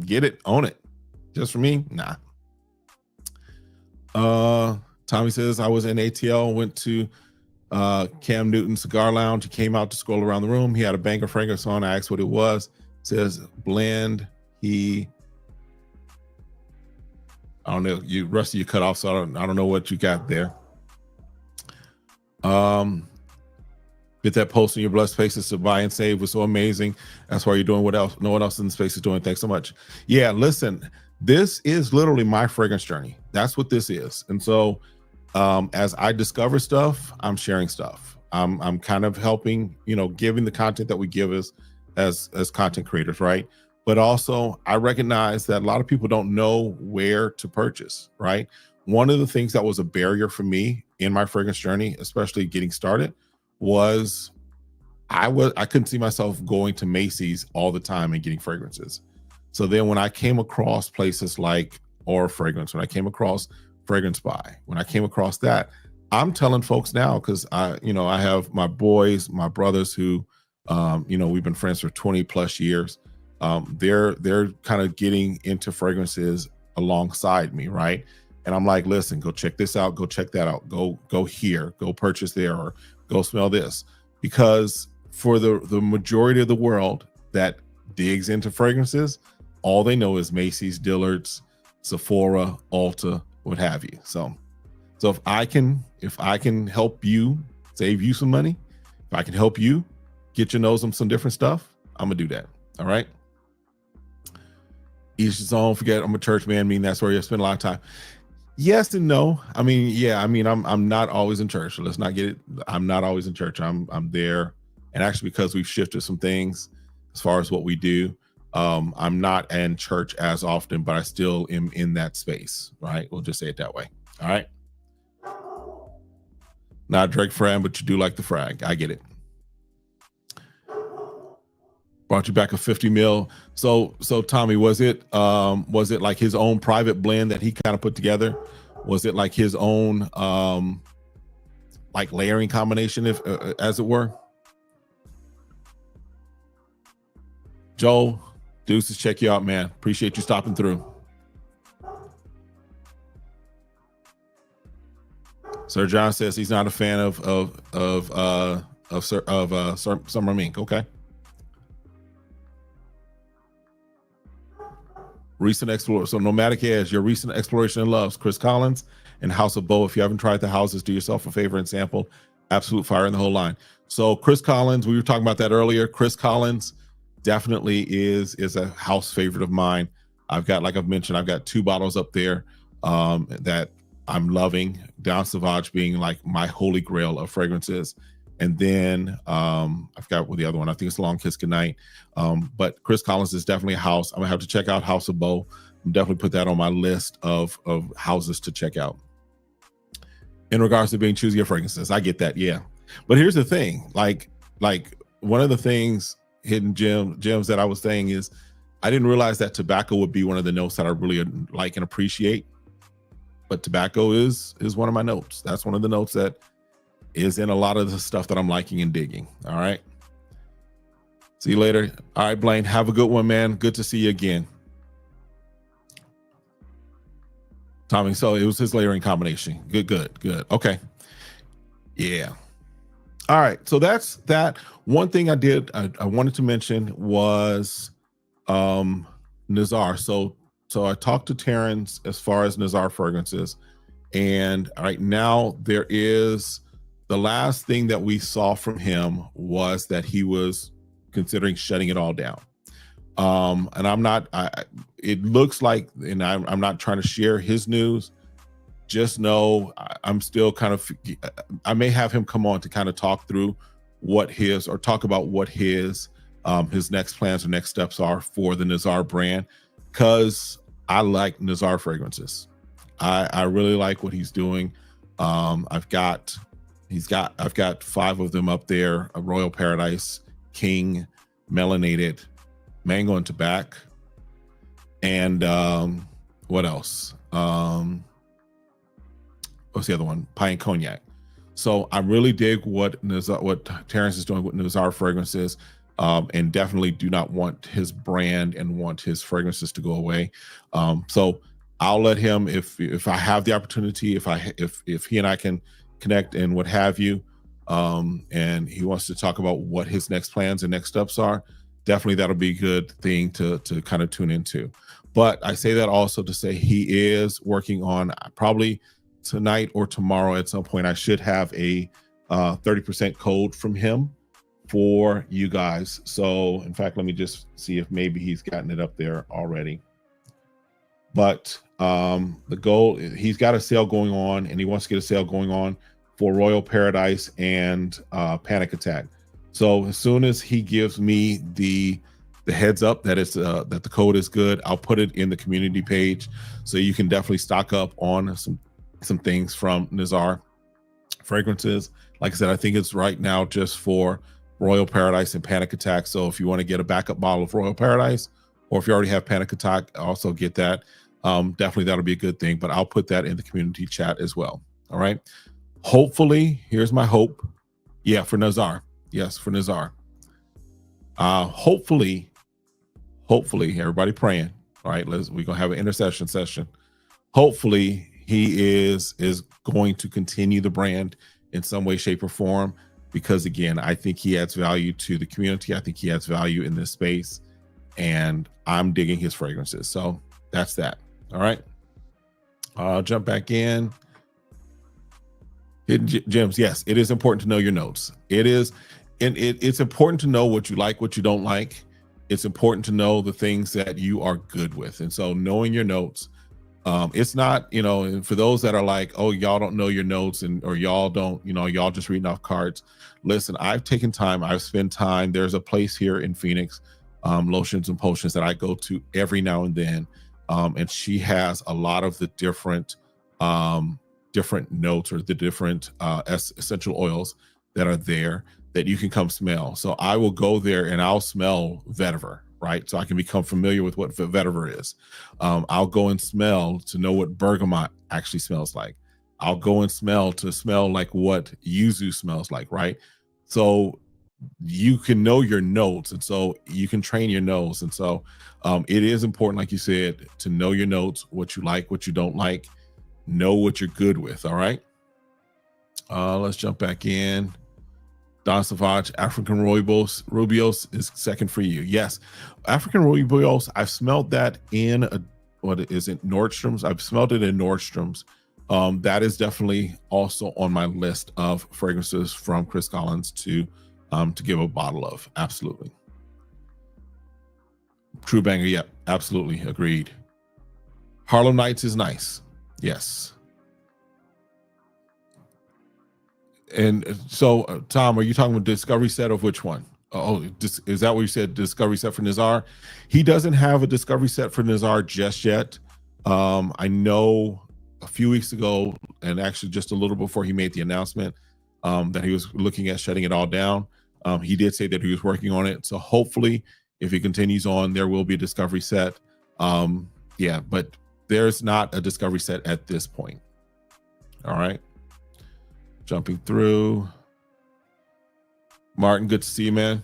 get it, own it. Just for me, nah. Tommy says, I was in ATL, went to Cam Newton Cigar Lounge. He came out to scroll around the room. He had a banger fragrance on. I asked what it was. It says blend. I don't know. Rusty, you cut off, so I don't know what you got there. Get that post in your blessed spaces to buy and save was so amazing. That's why you're doing what else no one else in the space is doing. Thanks so much. Yeah, listen, this is literally my fragrance journey. That's what this is. And so as I discover stuff, I'm sharing stuff. I'm kind of helping, giving the content that we give as content creators, right? But also I recognize that a lot of people don't know where to purchase, right? One of the things that was a barrier for me in my fragrance journey, especially getting started, was I couldn't see myself going to Macy's all the time and getting fragrances. So then when I came across places like Aura Fragrance, when I came across Fragrance Buy, when I came across that, I'm telling folks now, because I have my boys, my brothers who, we've been friends for 20 plus years. They're kind of getting into fragrances alongside me, right? And I'm like, listen, go check this out, go check that out, go here, go purchase there, or go smell this. Because for the majority of the world that digs into fragrances, all they know is Macy's, Dillard's, Sephora, Ulta, what have you. So if I can help you save you some money, if I can help you get your nose on some different stuff, I'm gonna do that. All right. Each his own. Forget I'm a church man. That's where you spend a lot of time. Yes and no. I'm not always in church. So let's not get it. I'm not always in church. I'm there. And actually, because we've shifted some things as far as what we do, I'm not in church as often, but I still am in that space, right? We'll just say it that way. All right. Not a Drake fan, but you do like the frag. I get it. Brought you back a 50 mil. So Tommy, was it like his own private blend that he kind of put together? Was it like his own like layering combination, if as it were? Joel, deuces, check you out, man. Appreciate you stopping through. Sir John says he's not a fan of Summer Mink. Okay. Recent exploration. So Nomadic Edge, your recent exploration and loves, Chris Collins and House of Bo. If you haven't tried the houses, do yourself a favor and sample absolute fire in the whole line. So Chris Collins, we were talking about that earlier. Chris Collins definitely is a house favorite of mine. I've got, like I've mentioned, I've got 2 bottles up there that I'm loving. Down Sauvage being like my holy grail of fragrances. And then I've got the other one. I think it's Long Kiss Goodnight. But Chris Collins is definitely a house. I'm gonna have to check out House of Beau. I'm definitely put that on my list of houses to check out. In regards to being choosy of fragrances, I get that, yeah. But here's the thing, like one of the things, hidden gems that I was saying is, I didn't realize that tobacco would be one of the notes that I really like and appreciate. But tobacco is one of my notes. That's one of the notes that is in a lot of the stuff that I'm liking and digging. All right. See you later. All right, Blaine, have a good one, man. Good to see you again. Tommy, so it was his layering combination. Good. Okay. Yeah. All right. So that's that. One thing I did, I wanted to mention was Nazar. So I talked to Terrence as far as Nazar fragrances. And all right, now there is, the last thing that we saw from him was that he was considering shutting it all down. And I'm not, it looks like, and I'm not trying to share his news. Just know I'm still kind of, I may have him come on to kind of talk through what his, or talk about what his next plans or next steps are for the Nazar brand, because I like Nazar fragrances. I really like what he's doing. I've got 5 of them up there: a Royal Paradise, King, Melanated, Mango and Tobacco, and what else? What's the other one? Pie and Cognac. So I really dig what Terrence is doing with Nazar fragrances, and definitely do not want his brand and want his fragrances to go away. So I'll let him, if I have the opportunity, if he and I can connect and what have you, and he wants to talk about what his next plans and next steps are, definitely that'll be a good thing to kind of tune into. But I say that also to say he is working on, probably tonight or tomorrow at some point, I should have a 30% code from him for you guys. So in fact, let me just see if maybe he's gotten it up there already. But the goal, he's got a sale going on, and he wants to get a sale going on for Royal Paradise and Panic Attack. So as soon as he gives me the heads up that it's that the code is good, I'll put it in the community page, so you can definitely stock up on some things from Nazar fragrances. Like I said, I think it's right now just for Royal Paradise and Panic Attack. So if you want to get a backup bottle of Royal Paradise, or if you already have Panic Attack, also get that. Definitely that'll be a good thing, but I'll put that in the community chat as well. All right. Hopefully, here's my hope. Yeah, for Nazar. Yes, for Nazar. Hopefully, everybody praying. All right, we're gonna have an intercession session. Hopefully, he is going to continue the brand in some way, shape, or form, because again, I think he adds value to the community. I think he adds value in this space, and I'm digging his fragrances. So that's that. All right. I'll jump back in. Hidden gems. Yes, it is important to know your notes. It is, and it's important to know what you like, what you don't like. It's important to know the things that you are good with. And so knowing your notes, it's not, for those that are like, oh, y'all don't know your notes, or y'all don't, y'all just reading off cards. Listen, I've taken time. I've spent time. There's a place here in Phoenix, Lotions and Potions, that I go to every now and then. And she has a lot of the different notes, or the different essential oils that are there that you can come smell. So I will go there and I'll smell vetiver, right? So I can become familiar with what vetiver is. I'll go and smell to know what bergamot actually smells like. I'll go and smell to smell like what yuzu smells like, right? So you can know your notes, and so you can train your nose. And so it is important, like you said, to know your notes, what you like, what you don't like, know what you're good with. All right. Let's jump back in. Don Savage, African Rubios is second for you. Yes, African Rubios. I've smelled that in Nordstrom's. I've smelled it in Nordstrom's that is definitely also on my list of fragrances from Chris Collins to give a bottle of. Absolutely. True banger. Yep. Absolutely. Agreed. Harlem Nights is nice. Yes. And so, Tom, are you talking about discovery set of which one? Oh, is that what you said? Discovery set for Nazar? He doesn't have a discovery set for Nazar just yet. I know a few weeks ago, and actually just a little before he made the announcement that he was looking at shutting it all down. He did say that he was working on it. So hopefully, if he continues on, there will be a discovery set. Yeah, but there's not a discovery set at this point. All right. Jumping through. Martin, good to see you, man.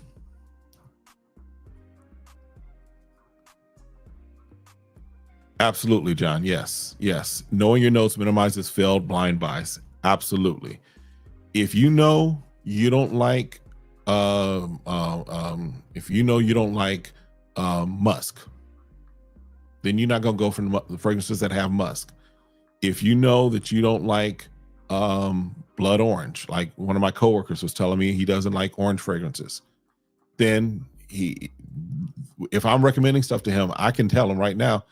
Absolutely, John. Yes. Yes. Knowing your notes minimizes failed blind buys. Absolutely. If you know you don't like if you know you don't like musk, then you're not gonna go for the fragrances that have musk. If you know that you don't like blood orange, like one of my coworkers was telling me he doesn't like orange fragrances, then if I'm recommending stuff to him, I can tell him right now,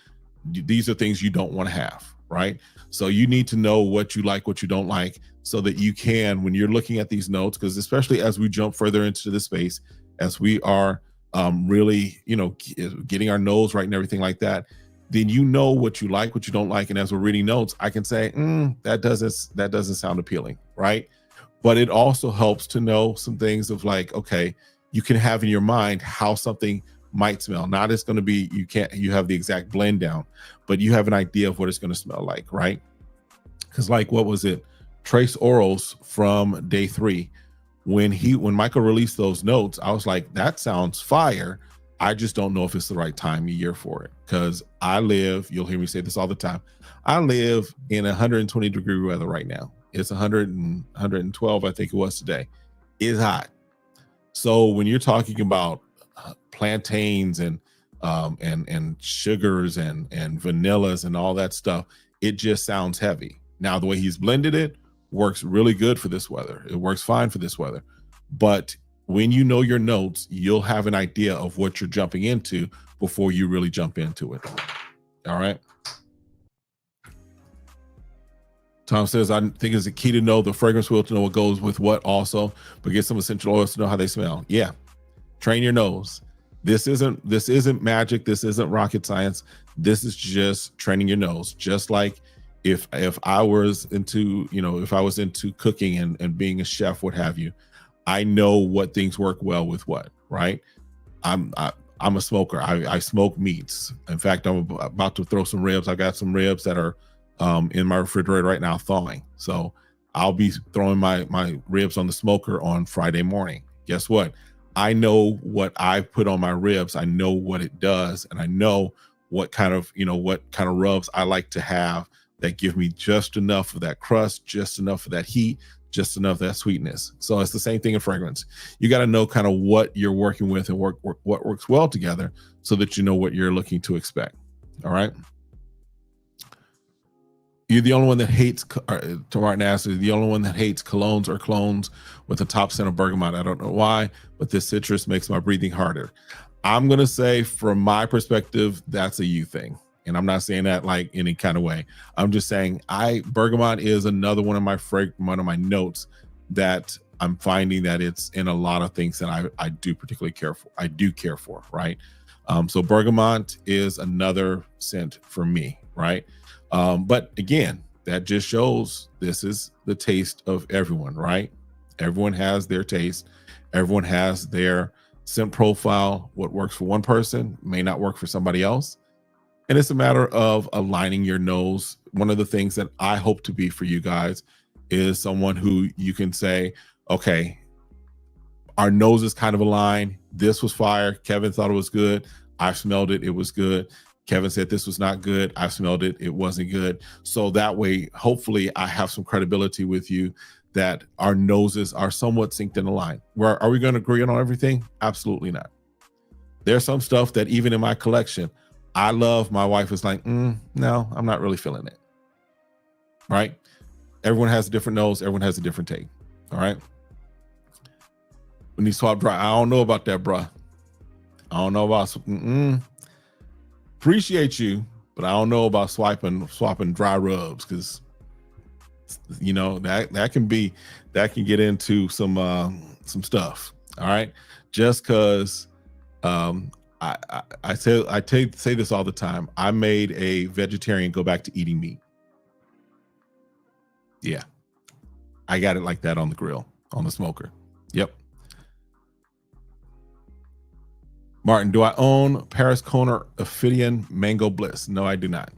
these are things you don't want to have, right? So you need to know what you like, what you don't like, so that you can, when you're looking at these notes, because especially as we jump further into the space, as we are really, getting our nose right and everything like that, then you know what you like, what you don't like. And as we're reading notes, I can say, that doesn't sound appealing, right? But it also helps to know some things of like, okay, you can have in your mind how something might smell. Not it's going to be, you have the exact blend down, but you have an idea of what it's going to smell like, right? Because like, what was it? Trace Orals from day 3. When Michael released those notes, I was like, that sounds fire. I just don't know if it's the right time of year for it. Because you'll hear me say this all the time, I live in 120 degree weather right now. It's 112, I think it was today. It's hot. So when you're talking about plantains and sugars and vanillas and all that stuff, it just sounds heavy. Now, the way he's blended it works really good for this weather. It works fine for this weather. But when you know your notes, you'll have an idea of what you're jumping into before you really jump into it. All right. Tom says, I think it's a key to know the fragrance wheel to know what goes with what also, but get some essential oils to know how they smell. Yeah. Train your nose. This isn't magic. This isn't rocket science. This is just training your nose. Just like if I was into, if I was into cooking and being a chef, what have you, I know what things work well with what, right? I'm a smoker. I smoke meats. In fact, I'm about to throw some ribs. I got some ribs that are in my refrigerator right now thawing. So I'll be throwing my ribs on the smoker on Friday morning. Guess what? I know what I put on my ribs. I know what it does, and I know what kind of rubs I like to have that give me just enough of that crust, just enough of that heat, just enough of that sweetness. So it's the same thing in fragrance. You got to know kind of what you're working with and what works well together so that you know what you're looking to expect. All right. You're the only one that hates, to Martin asks, the only one that hates colognes or clones with the top scent of bergamot. I don't know why, but this citrus makes my breathing harder. I'm going to say, from my perspective, that's a you thing. And I'm not saying that like any kind of way. I'm just saying bergamot is another one of my notes that I'm finding that it's in a lot of things that I do particularly care for. I do care for, right? So bergamot is another scent for me, right? But again, that just shows this is the taste of everyone, right? Everyone has their taste. Everyone has their scent profile. What works for one person may not work for somebody else. And it's a matter of aligning your nose. One of the things that I hope to be for you guys is someone who you can say, okay, our noses kind of align. This was fire. Kevin thought it was good. I smelled it. It was good. Kevin said this was not good. I smelled it. It wasn't good. So that way, hopefully I have some credibility with you that our noses are somewhat synced and aligned. Are we going to agree on everything? Absolutely not. There's some stuff that even in my collection, I love. My wife is like, no, I'm not really feeling it. right? Everyone has a different nose. Everyone has a different take. All right. When you swap dry, I don't know about that, bruh. I don't know about. Appreciate you, but I don't know about swapping dry rubs, because you know that can get into some stuff. All right, just because I say this all the time. I made a vegetarian go back to eating meat. Yeah, I got it like that on the grill, on the smoker. Yep. Martin, do I own Paris Corner Ophidian Mango Bliss? No, I do not.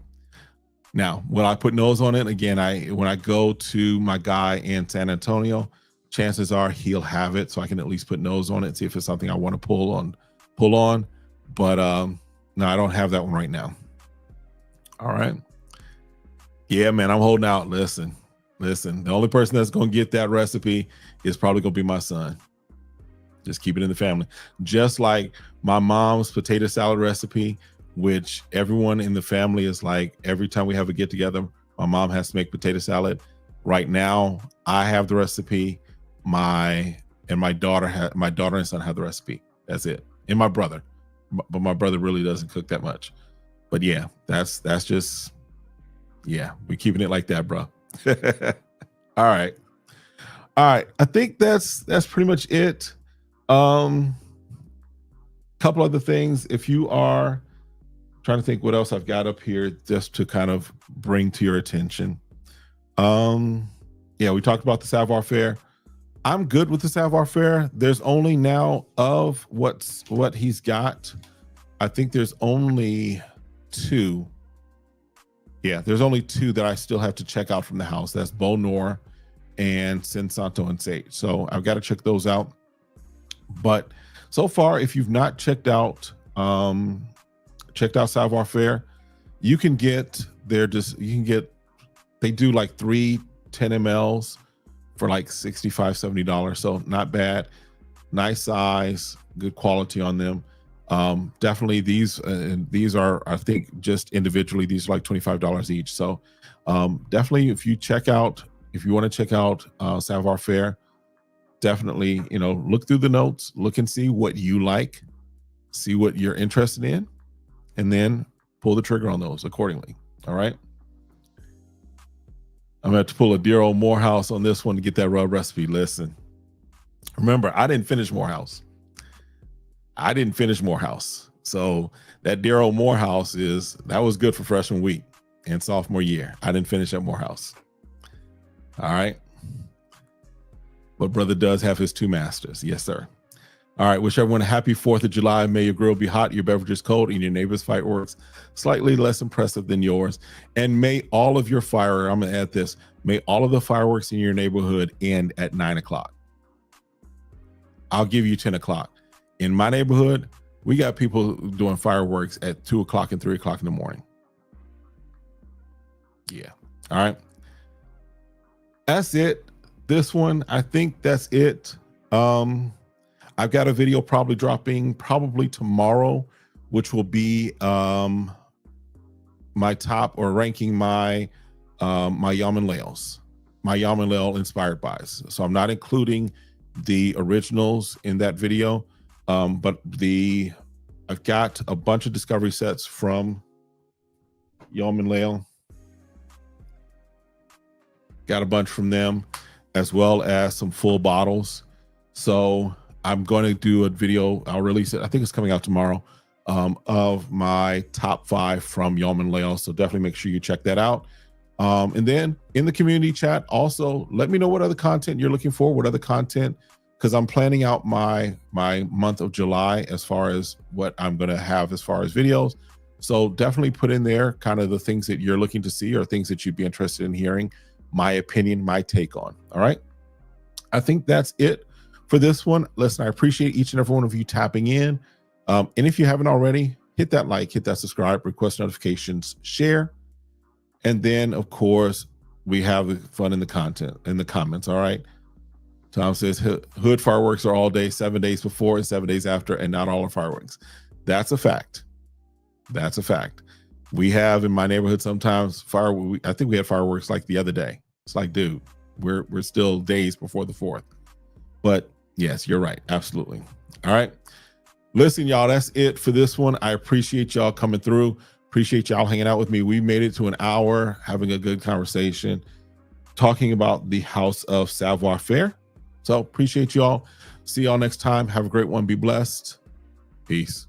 Now, will I put nose on it? Again, when I go to my guy in San Antonio, chances are he'll have it, so I can at least put nose on it, see if it's something I want to pull on. But no, I don't have that one right now. All right. Yeah, man, I'm holding out. Listen. The only person that's going to get that recipe is probably going to be my son. Just keep it in the family. Just like my mom's potato salad recipe, which everyone in the family is like, every time we have a get together, my mom has to make potato salad. Right now, I have the recipe. My daughter and son have the recipe. That's it. And my brother, but my brother really doesn't cook that much. But yeah, that's just, yeah, we're keeping it like that, bro. All right. I think that's pretty much it. Couple other things. If you are trying to think what else I've got up here just to kind of bring to your attention. Yeah, we talked about the Savoir Faire. I'm good with the Savoir Faire. There's only now of what he's got. I think there's only 2. Yeah, there's only 2 that I still have to check out from the house. That's Beau Noir and Sensato and Sage. So I've got to check those out. But so far, if you've not checked out Savoir Faire, you can get they do like 3 10 mLs for like $65, $70. So not bad. Nice size, good quality on them. Definitely these are, I think, just individually, these are like $25 each. So definitely if you want to check out Savoir Faire, definitely, look through the notes, look and see what you like, see what you're interested in, and then pull the trigger on those accordingly. All right. I'm going to have to pull a dear old Morehouse on this one to get that rub recipe. Listen, remember, I didn't finish Morehouse. So that dear old Morehouse that was good for freshman week and sophomore year. I didn't finish at Morehouse. All right. But brother does have his 2 masters. Yes, sir. All right. Wish everyone a happy 4th of July. May your grill be hot, your beverages cold, and your neighbor's fireworks slightly less impressive than yours. And may all of your I'm going to add this, may all of the fireworks in your neighborhood end at 9 o'clock. I'll give you 10 o'clock. In my neighborhood, we got people doing fireworks at 2 o'clock and 3 o'clock in the morning. Yeah. All right. That's it. This one, I think that's it. I've got a video probably dropping tomorrow, which will be my top, or ranking my Yamen Laos, my Yamen Lao inspired buys. So I'm not including the originals in that video, but I've got a bunch of discovery sets from Yamen Lao. Got a bunch from them, as well as some full bottles. So I'm going to do a video. I'll release it. I think it's coming out tomorrow, of my top 5 from Yamen Lao. So definitely make sure you check that out. And then in the community chat, also let me know what other content you're looking for, because I'm planning out my month of July as far as what I'm going to have as far as videos. So definitely put in there kind of the things that you're looking to see, or things that you'd be interested in hearing my opinion, my take on. All right. I think that's it for this one. Listen, I appreciate each and every one of you tapping in. And if you haven't already, hit that like, hit that subscribe, request notifications, share. And then of course we have fun in the comments. All right. Tom says hood fireworks are all day, 7 days before and 7 days after, and not all are fireworks. That's a fact. We have in my neighborhood sometimes I think we had fireworks like the other day. It's like, dude, we're still days before the 4th. But yes, you're right. Absolutely. All right. Listen, y'all, that's it for this one. I appreciate y'all coming through. Appreciate y'all hanging out with me. We made it to an hour, having a good conversation, talking about the House of Savoir Faire. So appreciate y'all. See y'all next time. Have a great one. Be blessed. Peace.